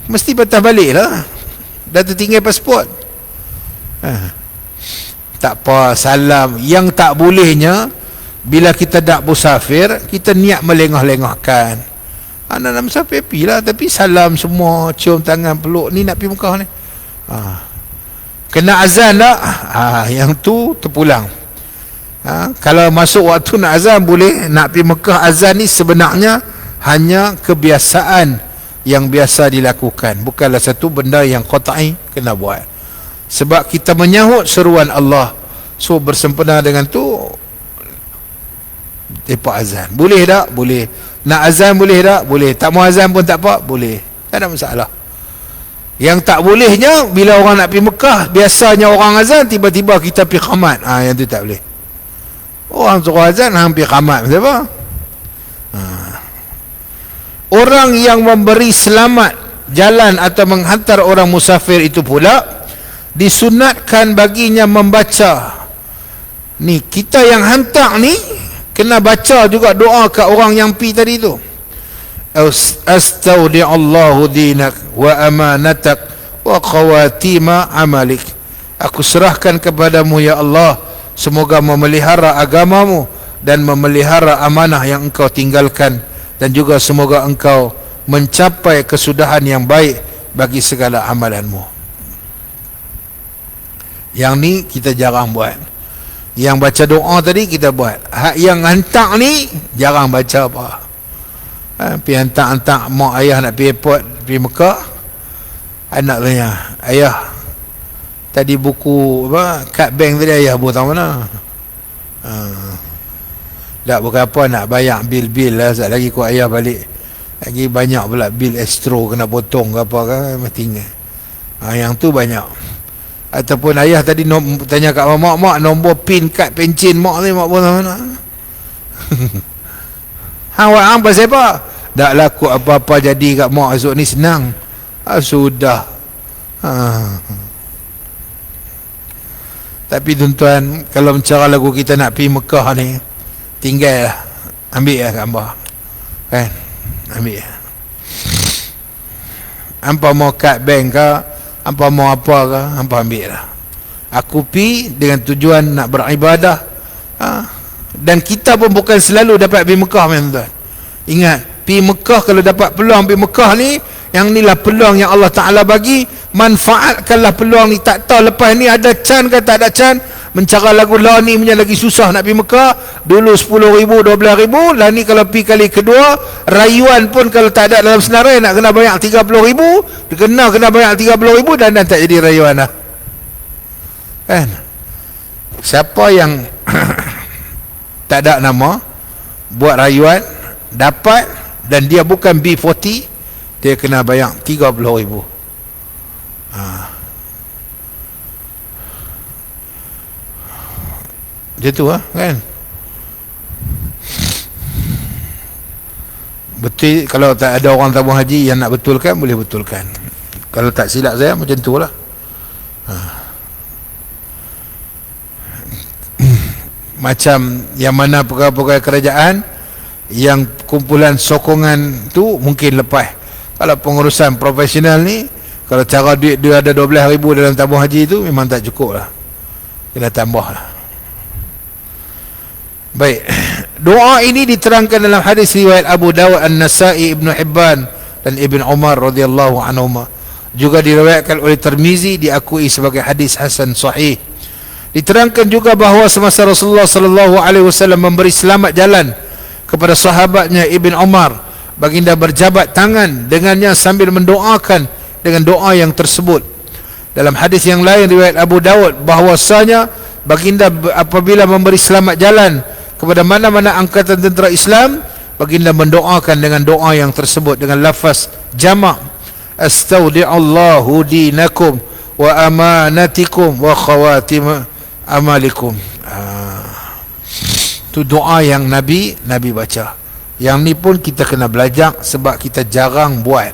Speaker 1: mesti patah balik lah, dah tertinggal pasport. Tak apa, salam. Yang tak bolehnya, bila kita nak musafir, kita niat melengah-lengahkan. Nak musafir pergi lah, tapi salam semua, cium tangan, peluk, ni nak pergi Mekah ni. Kena azan tak? Yang tu terpulang. Kalau masuk waktu nak azan boleh. Nak pergi Mekah azan ni sebenarnya hanya kebiasaan yang biasa dilakukan, bukanlah satu benda yang qat'i kena buat. Sebab kita menyahut seruan Allah, so bersempena dengan tu depa azan. Boleh tak? Boleh. Nak azan boleh tak? Boleh. Tak mau azan pun tak apa? Boleh. Tak ada masalah. Yang tak bolehnya, bila orang nak pergi Mekah, biasanya orang azan, tiba-tiba kita pergi qamat. Yang tu tak boleh. Orang suruh azan, hang pergi qamat. Macam apa? Orang yang memberi selamat jalan atau menghantar orang musafir itu pula disunatkan baginya membaca. Ni kita yang hantar ni kena baca juga doa kat orang yang pi tadi tu. Astaudi'allahu dinak wa amanatak wa qawatima amalik. Aku serahkan kepadamu ya Allah, semoga memelihara agamamu dan memelihara amanah yang engkau tinggalkan, dan juga semoga engkau mencapai kesudahan yang baik bagi segala amalanmu. Yang ni kita jarang buat. Yang baca doa tadi kita buat. Yang hantar ni jarang baca apa. Pergi hantar mak ayah nak pergi airport, pergi Mekah, anak tanya, ayah tadi buku apa, kad bank tadi ayah buat tahu mana? Tak, bukan apa, nak bayar bil-bil lah. Sekejap lagi kau ayah balik, lagi banyak pula bil astro kena potong ke apa kan, tinggal. Yang tu banyak. Ataupun ayah tadi tanya kat mak, nombor pin kad pencen mak ni, mak pun mana? Hang pasal apa? Tak laku apa-apa jadi kat mak esok ni, senang. Sudah. Tapi tuan-tuan, kalau cara lagu kita nak pergi Mekah ni, tinggal lah, ambil lah gambar kan. ambil. Hampa mau kad bank ke, hampa mau apa ke, hampa ambil lah. Aku pi dengan tujuan nak beribadah. Dan kita pun bukan selalu dapat pergi Mekah, tuan. Ingat, pergi Mekah, kalau dapat peluang pergi Mekah ni, yang inilah peluang yang Allah Ta'ala bagi. Manfaatkanlah peluang ni. Tak tahu lepas ni ada can ke tak ada can. Mencara lagu lah ni punya lagi susah nak pergi Mekah. Dulu 10,000, 12,000. Lah ni kalau pergi kali kedua, rayuan pun kalau tak ada dalam senarai nak kena bayar 30,000. Dia kena bayar 30,000 dan tak jadi rayuan lah. Kan? Siapa yang tak ada nama, buat rayuan, dapat, dan dia bukan B40, dia kena bayar 30,000. Macam tu lah, kan? Betul, kalau tak ada orang tabung haji yang nak betulkan, boleh betulkan. Kalau tak silap saya, macam tu lah. Macam yang mana pegawai-pegawai kerajaan yang kumpulan sokongan tu mungkin lepas. Kalau pengurusan profesional ni, kalau cara duit dia ada 12,000 dalam tabung haji tu, memang tak cukup lah, kena tambah lah. Baik, doa ini diterangkan dalam hadis riwayat Abu Dawud, An-Nasai, Ibnu Hibban dan Ibn Umar radhiyallahu anhuma. Juga diriwayatkan oleh Tirmizi, diakui sebagai hadis hasan sahih. Diterangkan juga bahawa semasa Rasulullah sallallahu alaihi wasallam memberi selamat jalan kepada sahabatnya Ibn Umar, baginda berjabat tangan dengannya sambil mendoakan dengan doa yang tersebut. Dalam hadis yang lain riwayat Abu Dawud, bahwasanya baginda apabila memberi selamat jalan kepada mana-mana angkatan tentera Islam, baginda mendoakan dengan doa yang tersebut dengan lafaz jamak, astaudi'allahu dinakum wa amanatikum wa khawatim amalikum. Itu doa yang Nabi baca. Yang ni pun kita kena belajar sebab kita jarang buat.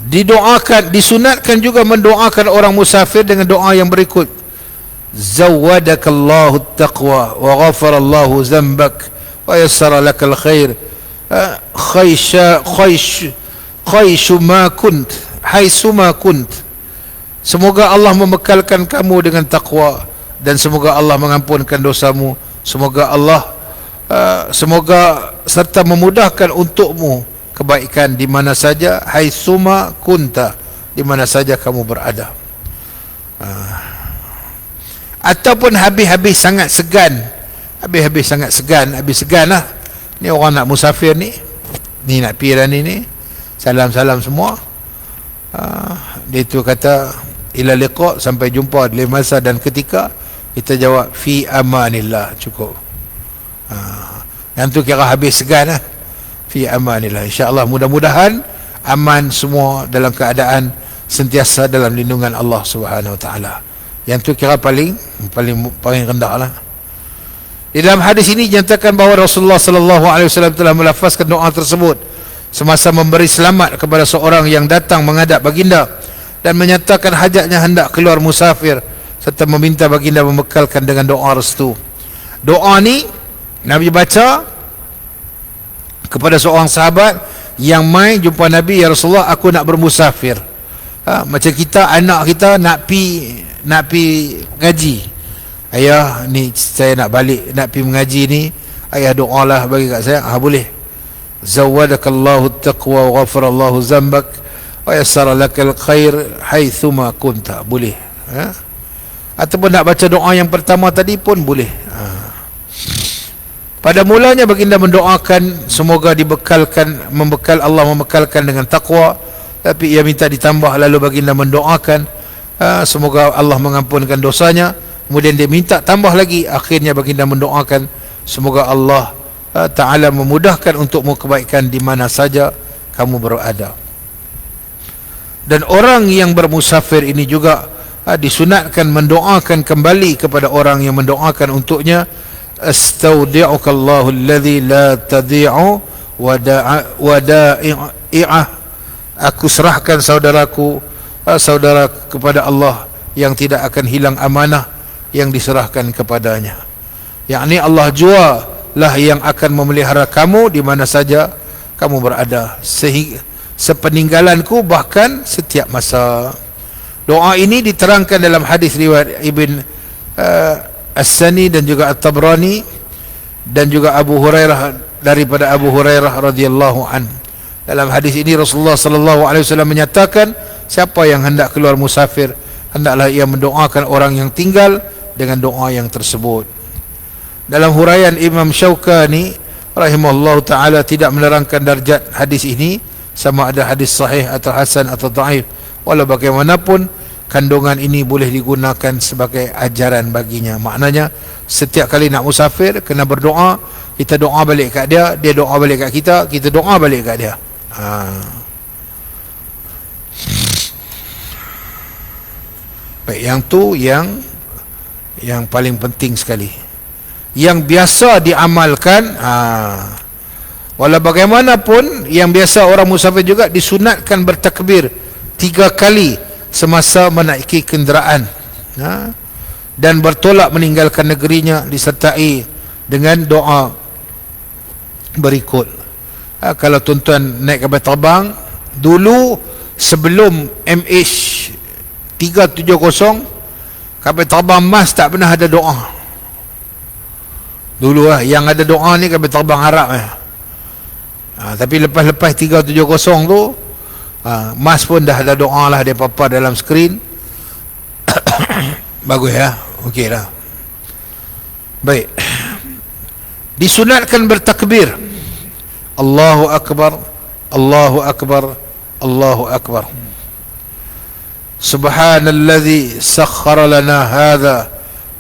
Speaker 1: Didoakan, disunatkan juga mendoakan orang musafir dengan doa yang berikut: zawadakallahu taqwa wa ghafarallahu zambak wa yassara lakal khair khayshu ma kunt haitsuma kunt. Semoga Allah membekalkan kamu dengan takwa dan semoga Allah mengampunkan dosamu. Semoga Allah semoga serta memudahkan untukmu kebaikan di mana saja, haitsuma kunta, di mana saja kamu berada. Ataupun habis-habis sangat segan, habis segan lah. Ni orang nak musafir ni nak pergi dah ni, salam-salam semua. Dia tu kata ila liqa, sampai jumpa di masa dan ketika. Kita jawab fi amanillah, cukup. Yang tu kira habis segan lah. Fi amanillah, insya-Allah mudah-mudahan aman semua dalam keadaan sentiasa dalam lindungan Allah Subhanahu wa taala. Yang tu kira paling rendah lah. Di dalam hadis ini dinyatakan bahawa Rasulullah sallallahu alaihi wasallam telah melafazkan doa tersebut semasa memberi selamat kepada seorang yang datang menghadap baginda dan menyatakan hajatnya hendak keluar musafir, serta meminta baginda membekalkan dengan doa restu. Doa ni Nabi baca kepada seorang sahabat yang mai jumpa Nabi, ya Rasulullah, aku nak bermusafir. Macam kita, anak kita nak pi ngaji. Ayah, ni saya nak balik, nak pi mengaji ni, ayah doalah bagi kat saya. Boleh. Zawadakallahu taqwa wa ghafarallahu zambak wa yassara lakal khair haitsuma kunta. Boleh. Ataupun nak baca doa yang pertama tadi pun boleh. Pada mulanya baginda mendoakan semoga Allah membekalkan dengan takwa, tapi ia minta ditambah. Lalu baginda mendoakan semoga Allah mengampunkan dosanya. Kemudian dia minta tambah lagi. Akhirnya baginda mendoakan semoga Allah Ta'ala memudahkan untukmu kebaikan di mana saja kamu berada. Dan orang yang bermusafir ini juga disunatkan mendoakan kembali kepada orang yang mendoakan untuknya, astaudi'ukallahu alladhi la tadhi'u wada'i'ah, aku serahkan saudara kepada Allah yang tidak akan hilang amanah yang diserahkan kepadanya. yakni Allah jua lah yang akan memelihara kamu di mana saja kamu berada sehingga sepeninggalanku bahkan setiap masa. Doa ini diterangkan dalam hadis riwayat Ibn As-Sani dan juga At-Tabrani dan juga Abu Hurairah, daripada Abu Hurairah radhiyallahu an. Dalam hadis ini Rasulullah sallallahu alaihi wasallam menyatakan, siapa yang hendak keluar musafir, hendaklah ia mendoakan orang yang tinggal dengan doa yang tersebut. Dalam huraian Imam Syaukani rahimahullah taala tidak menerangkan darjat hadis ini, sama ada hadis sahih atau hasan atau dhaif. Walau bagaimanapun, kandungan ini boleh digunakan sebagai ajaran baginya. Maknanya setiap kali nak musafir kena berdoa, kita doa balik kat dia, dia doa balik kat kita, kita doa balik kat dia. Baik, yang tu yang paling penting sekali, yang biasa diamalkan. Walau bagaimanapun, yang biasa orang musafir juga disunatkan bertakbir 3 kali semasa menaiki kenderaan, dan bertolak meninggalkan negerinya disertai dengan doa berikut. Kalau tuan-tuan naik kapal terbang dulu, sebelum MH370, kapal terbang MAS tak pernah ada doa. Dulu yang ada doa ni kapal terbang Arab tapi lepas 370 tu, MAS pun dah ada doa lah, dia papar dalam skrin. Bagus ya, okey lah. Baik, disunatkan bertakbir Allahu Akbar, Allahu Akbar, Allahu Akbar. Subhanalladzi sakhkhara lana hadha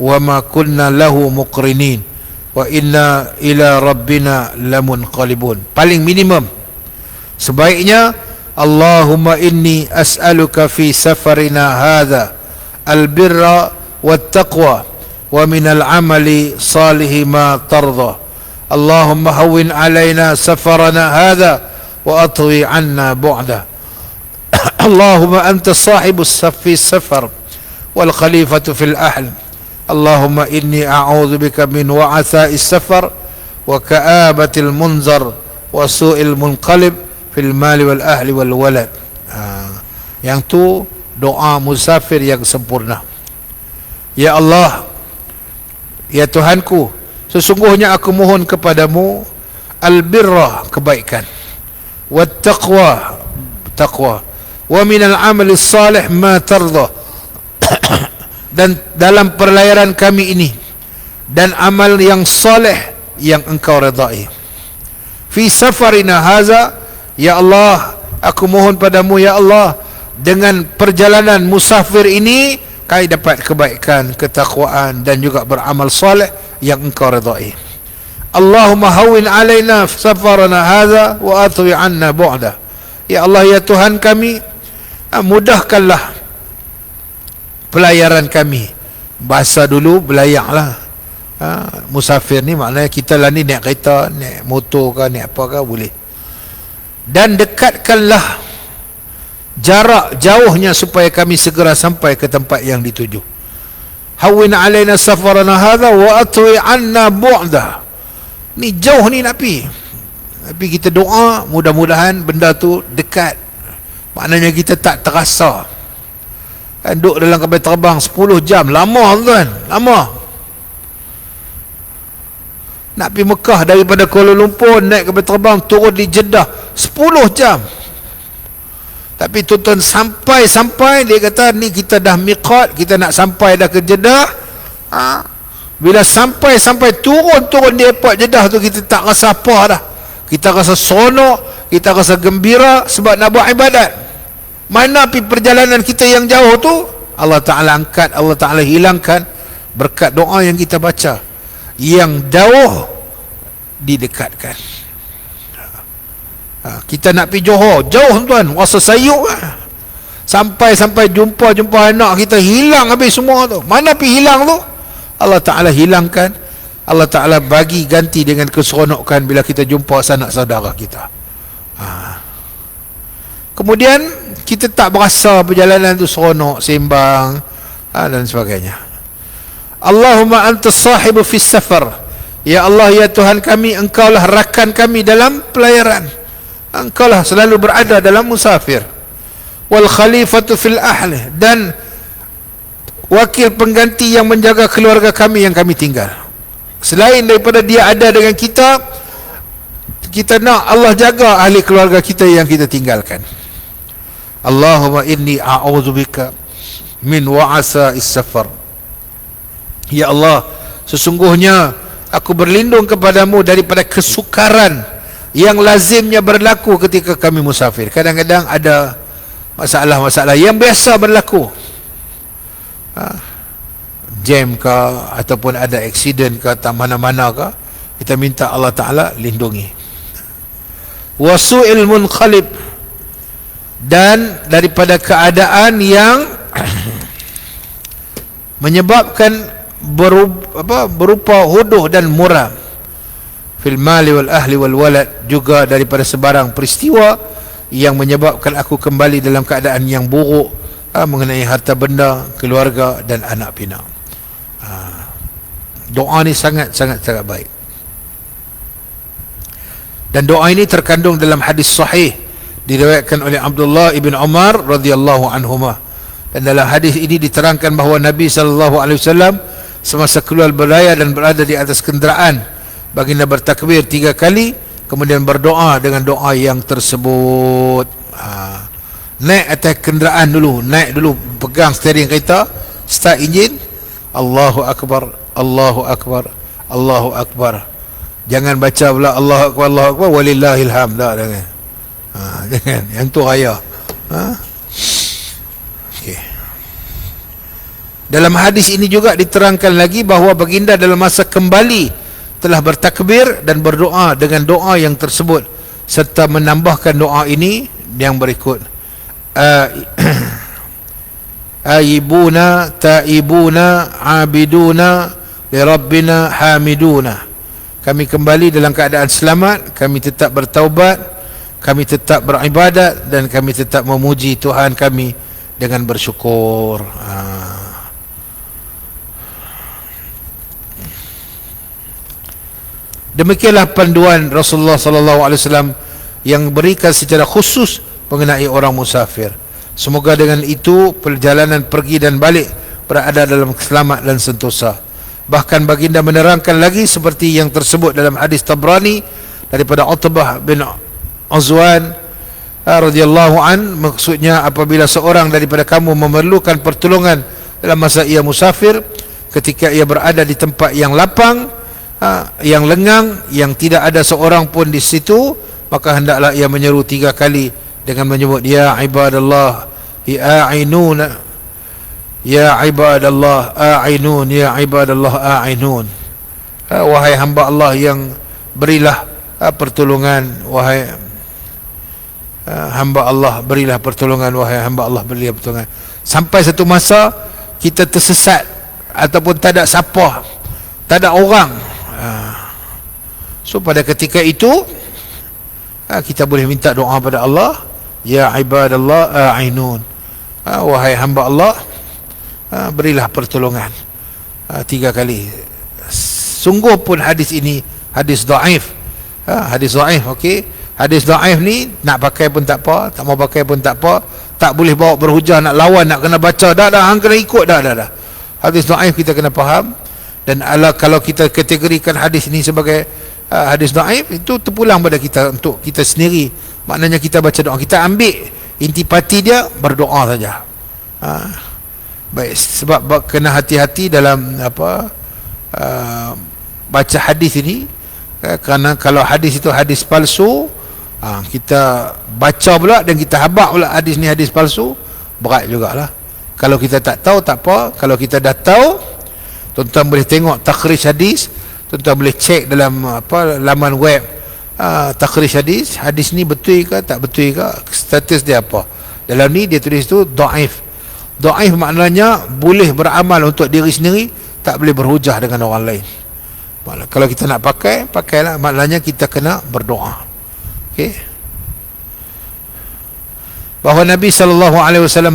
Speaker 1: wa ma kunna lahu muqrinin wa inna ila rabbina lamunqalibun. Paling minimum. Sebaiknya Allahumma inni as'aluka fi safarina hadha albirra wattaqwa wa minal amali salihi ma tarda. Allahumma hawwin alaina safarana hadha wa atwi anna bu'da. Allahumma anta sahibus fi safar wal khalifatu fil ahl. Allahumma inni a'udzu bika min wa'atha'is safar wa ka'abatil munzar wa su'il munqalib fil mali wal ahli wal walad. Yang tu doa musafir yang sempurna. Ya Allah, ya Tuhanku, sesungguhnya aku mohon kepadamu albirra, kebaikan, wat taqwa, taqwa, wa minal amali salih ma tarda, dan dalam perlayaran kami ini, dan amal yang saleh yang engkau redai. Fi safarina haza, ya Allah, aku mohon padamu ya Allah, dengan perjalanan musafir ini kami dapat kebaikan, ketakwaan dan juga beramal saleh yang engkau redai. Allahumma hawwin alaina safarana hadha wa atwi anna bu'da. Ya Allah, ya Tuhan kami, mudahkanlah pelayaran kami. Bahasa dulu belayak lah. Musafir ni maknanya kita lah ni naik kereta, naik motor ke, naik apa ke, boleh. Dan dekatkanlah jarak jauhnya supaya kami segera sampai ke tempat yang dituju. Hawwin alaina safarana hadha wa atwi anna bu'da. Ni jauh ni nak pergi, tapi kita doa mudah-mudahan benda tu dekat. Maknanya kita tak terasa. Kan duduk dalam kapal terbang 10 jam, lama tuan, lama. Nak pergi Mekah daripada Kuala Lumpur, naik kapal terbang turun di Jeddah 10 jam. Tapi tuan-tuan sampai dia kata ni kita dah miqat, kita nak sampai dah ke Jeddah. Bila sampai turun di airport Jeddah tu, kita tak rasa apa dah. Kita rasa seronok, kita rasa gembira sebab nak buat ibadat. Mana pi perjalanan kita yang jauh tu, Allah Ta'ala angkat, Allah Ta'ala hilangkan berkat doa yang kita baca. Yang jauh didekatkan. Kita nak pergi Johor, jauh tuan, rasa sayuk lah. Sampai jumpa anak kita, hilang habis semua tu. Mana pergi hilang tu? Allah Ta'ala hilangkan, Allah Ta'ala bagi ganti dengan keseronokan bila kita jumpa sanak saudara kita. Kemudian kita tak berasa perjalanan tu seronok, sembang dan sebagainya. Allahumma antas sahibu fis safar. Ya Allah, ya Tuhan kami, Engkaulah rakan kami dalam pelayaran, Engkaulah selalu berada dalam musafir. Wal khalifatu fil ahli, dan wakil pengganti yang menjaga keluarga kami yang kami tinggal. Selain daripada dia ada dengan kita, kita nak Allah jaga ahli keluarga kita yang kita tinggalkan. Allahumma inni a'udzubika min wa'asa is-safar. Ya Allah, sesungguhnya aku berlindung kepadamu daripada kesukaran yang lazimnya berlaku ketika kami musafir. Kadang-kadang ada masalah-masalah yang biasa berlaku, jam ke, ataupun ada aksiden ke, tak mana-mana ke, kita minta Allah Ta'ala lindungi. Wasu'il munqalib, dan daripada keadaan yang menyebabkan berupa huduh dan muram. Fil mali wal ahli wal walad, juga daripada sebarang peristiwa yang menyebabkan aku kembali dalam keadaan yang buruk, mengenai harta benda, keluarga dan anak pinak. Doa ni sangat-sangat baik. Dan doa ini terkandung dalam hadis sahih diriwayatkan oleh Abdullah ibn Umar radhiyallahu anhuma. Dan dalam hadis ini diterangkan bahawa Nabi SAW semasa keluar berlayar dan berada di atas kenderaan, baginda bertakbir 3 kali, kemudian berdoa dengan doa yang tersebut. Naik atas kenderaan dulu, naik dulu, pegang steering kereta, start enjin, Allahu Akbar, Allahu Akbar, Allahu Akbar. Jangan baca pula Allahu Akbar, Allahu Akbar, walillahil hamd. Jangan. Jangan, yang tu raya. Okay. Dalam hadis ini juga diterangkan lagi bahawa baginda dalam masa kembali telah bertakbir dan berdoa dengan doa yang tersebut, serta menambahkan doa ini yang berikut: aibuna taibuna abiduna li rabbina hamiduna. Kami kembali dalam keadaan selamat, kami tetap bertaubat, kami tetap beribadat, dan kami tetap memuji Tuhan kami dengan bersyukur. Demikianlah panduan Rasulullah SAW yang berikan secara khusus mengenai orang musafir. Semoga dengan itu perjalanan pergi dan balik berada dalam selamat dan sentosa. Bahkan baginda menerangkan lagi seperti yang tersebut dalam hadis Tabrani daripada Utbah bin Azwan radhiyallahu an, maksudnya apabila seorang daripada kamu memerlukan pertolongan dalam masa ia musafir, ketika ia berada di tempat yang lapang, yang lengang, yang tidak ada seorang pun di situ, maka hendaklah ia menyeru 3 kali dengan menyebut ya ibadallah a'inuna, ya ibadallah a'inun, ya ibadallah a'inun. Wahai hamba Allah yang berilah pertolongan, wahai hamba Allah berilah pertolongan, wahai hamba Allah berilah pertolongan. Sampai satu masa kita tersesat ataupun tak ada siapa, tak ada orang, so pada ketika itu kita boleh minta doa pada Allah, ya ibadallah a'inun, wahai hamba Allah berilah pertolongan 3 kali. Sungguh pun hadis ini hadis dhaif, hadis dhaif. Okey, hadis dhaif ni nak pakai pun tak apa, tak mau pakai pun tak apa, tak boleh bawa berhujah, nak lawan, nak kena baca, dah hang kena ikut dah. Hadis dhaif kita kena faham. Dan kalau kita kategorikan hadis ini sebagai hadis dhaif, itu terpulang pada kita untuk kita sendiri. Maknanya kita baca doa, kita ambil intipati dia, berdoa saja. Baik, sebab kena hati-hati dalam baca hadis ini, kerana kalau hadis itu hadis palsu, kita baca pula dan kita habaq pula hadis ni hadis palsu, berat jugalah. Kalau kita tak tahu tak apa, kalau kita dah tahu, tuan-tuan boleh tengok takhrij hadis, tuan-tuan boleh cek dalam laman web takhrij hadis ni betul ke tak betul ke, status dia apa. Dalam ni dia tulis tu dhaif. Dhaif maknanya boleh beramal untuk diri sendiri, tak boleh berhujah dengan orang lain. Kalau kita nak pakai, pakailah. Maknanya kita kena berdoa. Okey. Bahawa Nabi SAW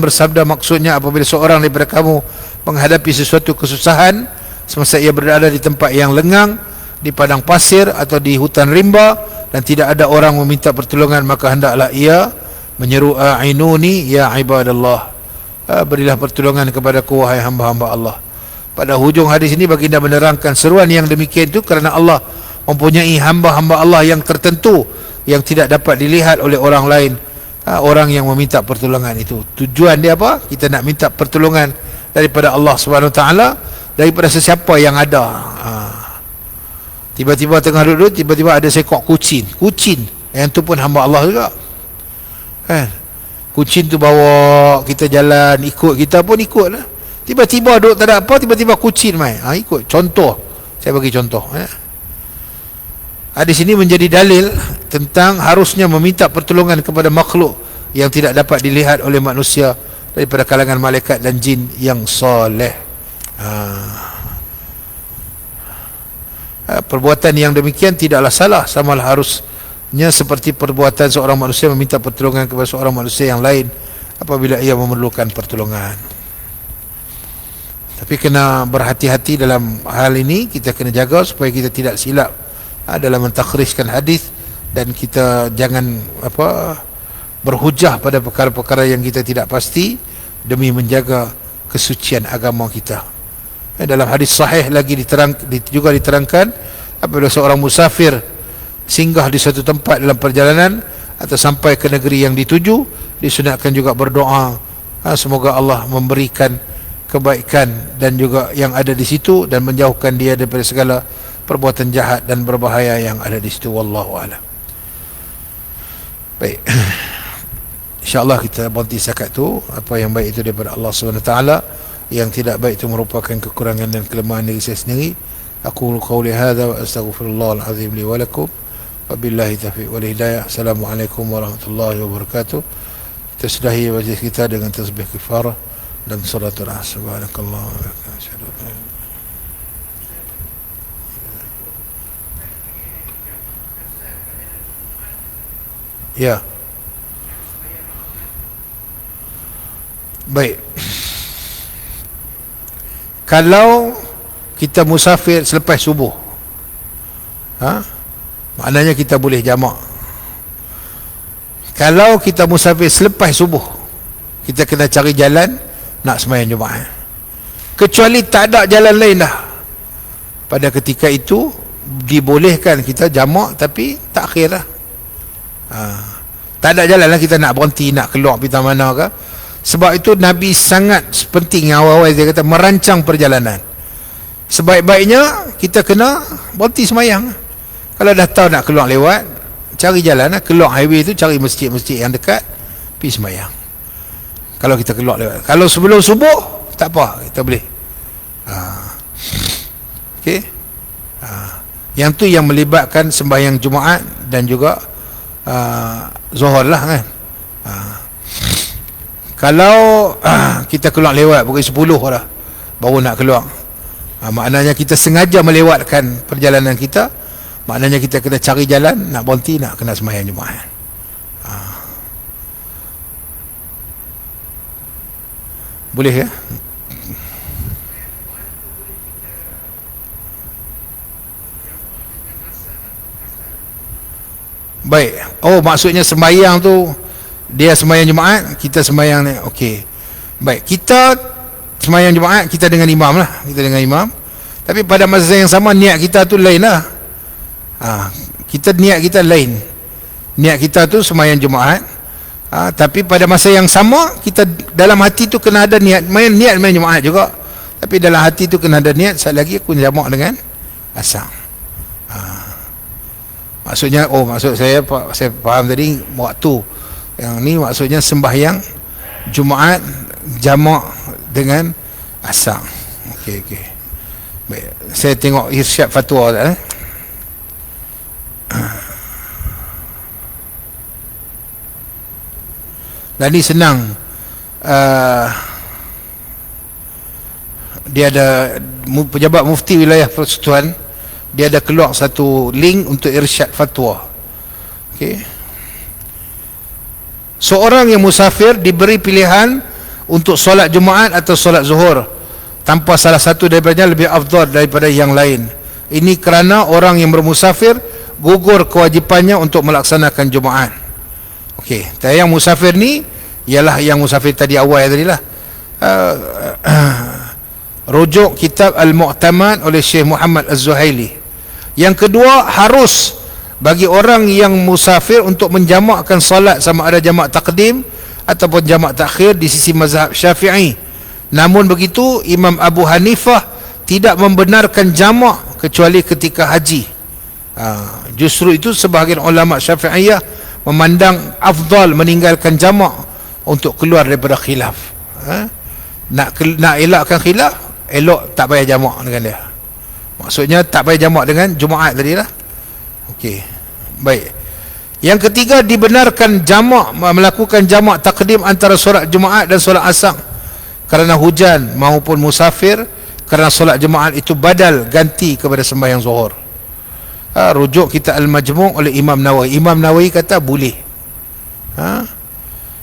Speaker 1: bersabda, maksudnya apabila seorang daripada kamu menghadapi sesuatu kesusahan, semasa ia berada di tempat yang lengang, di padang pasir atau di hutan rimba, dan tidak ada orang meminta pertolongan, maka hendaklah ia menyeru, a'inuni ya ibadallah, berilah pertolongan kepadaku wahai hamba-hamba Allah. Pada hujung hadis ini baginda menerangkan seruan yang demikian itu kerana Allah mempunyai hamba-hamba Allah yang tertentu yang tidak dapat dilihat oleh orang lain, orang yang meminta pertolongan itu. Tujuan dia apa? Kita nak minta pertolongan daripada Allah Subhanahu Wa Taala, daripada sesiapa yang ada. Tiba-tiba tengah duduk, tiba-tiba ada seekor kucing, yang tu pun hamba Allah juga, kan? Kucing tu bawa kita jalan, ikut kita pun ikut lah. Tiba-tiba duduk tak ada apa, tiba-tiba kucing main, ikut. Contoh, saya bagi contoh. Hadis ini menjadi dalil tentang harusnya meminta pertolongan kepada makhluk yang tidak dapat dilihat oleh manusia daripada kalangan malaikat dan jin yang soleh. Perbuatan yang demikian tidaklah salah, samalah harusnya seperti perbuatan seorang manusia meminta pertolongan kepada seorang manusia yang lain apabila ia memerlukan pertolongan. Tapi kena berhati-hati dalam hal ini, kita kena jaga supaya kita tidak silap dalam mentakhrijkan hadis, dan kita jangan berhujah pada perkara-perkara yang kita tidak pasti demi menjaga kesucian agama kita. Dalam hadis sahih lagi juga diterangkan, apabila seorang musafir singgah di suatu tempat dalam perjalanan atau sampai ke negeri yang dituju, disunatkan juga berdoa, semoga Allah memberikan kebaikan dan juga yang ada di situ, dan menjauhkan dia daripada segala perbuatan jahat dan berbahaya yang ada di situ. Wallahu a'lam. Baik, InsyaAllah kita berhenti setakat tu. Apa yang baik itu daripada Allah SWT, yang tidak baik itu merupakan kekurangan dan kelemahan diri saya sendiri. Aku qauli hadza wa astaghfirullahal azim li wa lakum, wabillahi taufiq wal hidayah. Assalamualaikum warahmatullahi wabarakatuh. Kita sudahi majlis kita dengan tasbih kifarah dan salatul asr. Subhanakallah wa bihamdika. Ya. Baik. Kalau kita musafir selepas subuh, maknanya kita boleh jamak. Kalau kita musafir selepas subuh, kita kena cari jalan nak sembahyang Jumaat. Kecuali tak ada jalan lain dah, pada ketika itu dibolehkan kita jamak, tapi takhir lah. Tak ada jalan lah, kita nak berhenti, nak keluar pergi mana ke. Sebab itu Nabi sangat penting, awal-awal dia kata merancang perjalanan. Sebaik-baiknya kita kena berhenti semayang. Kalau dah tahu nak keluar lewat, cari jalan lah, keluar highway tu, cari masjid-masjid yang dekat, pergi semayang. Kalau kita keluar lewat, kalau sebelum subuh tak apa, kita boleh. Okey. Yang tu yang melibatkan sembahyang Jumaat dan juga Zuhur lah, kan. Kalau kita keluar lewat pukul 10 lah baru nak keluar, maknanya kita sengaja melewatkan perjalanan kita, maknanya kita kena cari jalan nak berhenti, nak kena sembahyang Jumaat. Boleh ya? Baik. Oh, maksudnya sembahyang tu dia sembahyang Jumaat, kita sembahyang ni. Okey. Baik, kita sembahyang Jumaat kita dengan imam lah, kita dengan imam. Tapi pada masa yang sama niat kita tu lain lah. Kita niat kita lain. Niat kita tu sembahyang Jumaat. Tapi pada masa yang sama kita dalam hati tu kena ada niat main Jumaat juga. Tapi dalam hati tu kena ada niat, sekali lagi aku jamak dengan asar. Maksudnya, maksud saya faham tadi waktu. Yang ni maksudnya sembahyang Jumaat jamak dengan asar. Okey. Baik, saya tengok irsyad fatwa dah. Dan ni senang. Dia ada pejabat mufti wilayah persekutuan, dia ada keluar satu link untuk irsyad fatwa. Okey. Seorang yang musafir diberi pilihan untuk solat Jumaat atau solat Zuhur tanpa salah satu daripadanya lebih afdal daripada yang lain. Ini kerana orang yang bermusafir gugur kewajipannya untuk melaksanakan Jumaat. Okey, yang musafir ni ialah yang musafir tadi awal tadi lah. Rujuk kitab Al-Mu'tamad oleh Syekh Muhammad Az-Zuhaili. Yang kedua, harus bagi orang yang musafir untuk menjamakkan solat, sama ada jamak takdim ataupun jamak takhir di sisi mazhab Syafi'i. Namun begitu, Imam Abu Hanifah tidak membenarkan jamak kecuali ketika haji. Justru itu sebahagian ulama Syafi'iyah memandang afdal meninggalkan jamak untuk keluar daripada khilaf. Nak elakkan khilaf, elok tak payah jamak dengan dia. Maksudnya tak payah jamak dengan Jumaat tadi lah. Okey, baik. Yang ketiga, dibenarkan jamak, melakukan jamak takdim antara solat Jumaat dan solat Asar kerana hujan maupun musafir, kerana solat Jumaat itu badal ganti kepada sembahyang Zuhur. Rujuk kita Al-Majmu' oleh Imam Nawawi. Imam Nawawi kata boleh.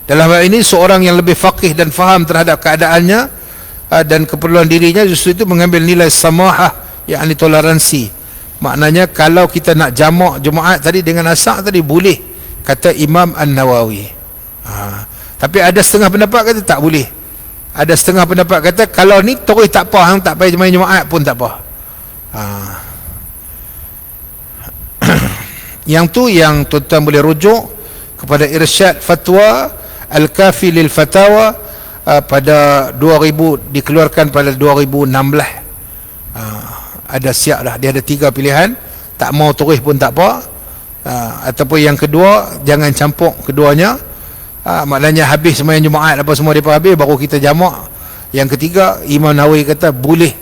Speaker 1: Dalam hal ini seorang yang lebih faqih dan faham terhadap keadaannya dan keperluan dirinya, justru itu mengambil nilai samahah, yakni toleransi. Maknanya kalau kita nak jamak Jumaat tadi dengan Asar tadi boleh, kata Imam An-Nawawi. Tapi ada setengah pendapat kata tak boleh. Ada setengah pendapat kata kalau ni terus tak apa, hang tak payah main Jumaat pun tak apa. Yang tu yang tuan-tuan boleh rujuk kepada Irsyad Fatwa Al-Kafi lil Fatawa pada 2000, dikeluarkan pada 2016. Ada siap dah, dia ada 3 pilihan, tak mau terus pun tak apa, ataupun yang kedua jangan campur keduanya, maknanya habis sembahyang Jumaat apa semua depa habis baru kita jamak. Yang ketiga, Imam Nawawi kata boleh,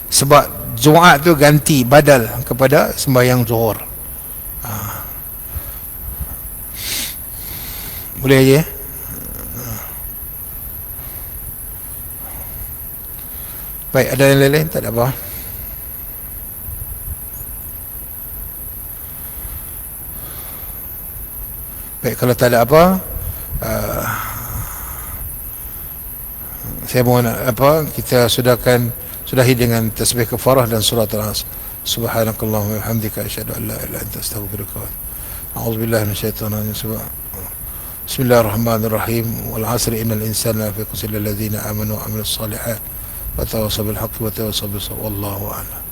Speaker 1: sebab Jumaat tu ganti badal kepada sembahyang Zuhur. Boleh aja ya? Baik, ada yang lain-lain? Tak ada apa. Baik, kalau tak ada apa, saya mohon kita sudahi dengan tasbih kafarah dan surat al-As. Subhanakallahumma wa bihamdika asyhadu an la ilaha illa anta astaghfiruka wa a'udzu billahi minasyaitonir rajim. Bismillahirrahmanirrahim. Wal 'asri innal insana lafi khusr illa alladziina aamanu wa 'amilus shalihaati wa tawassaw bil haqqi wa tawassaw bis sabr. Wallahu a'lam.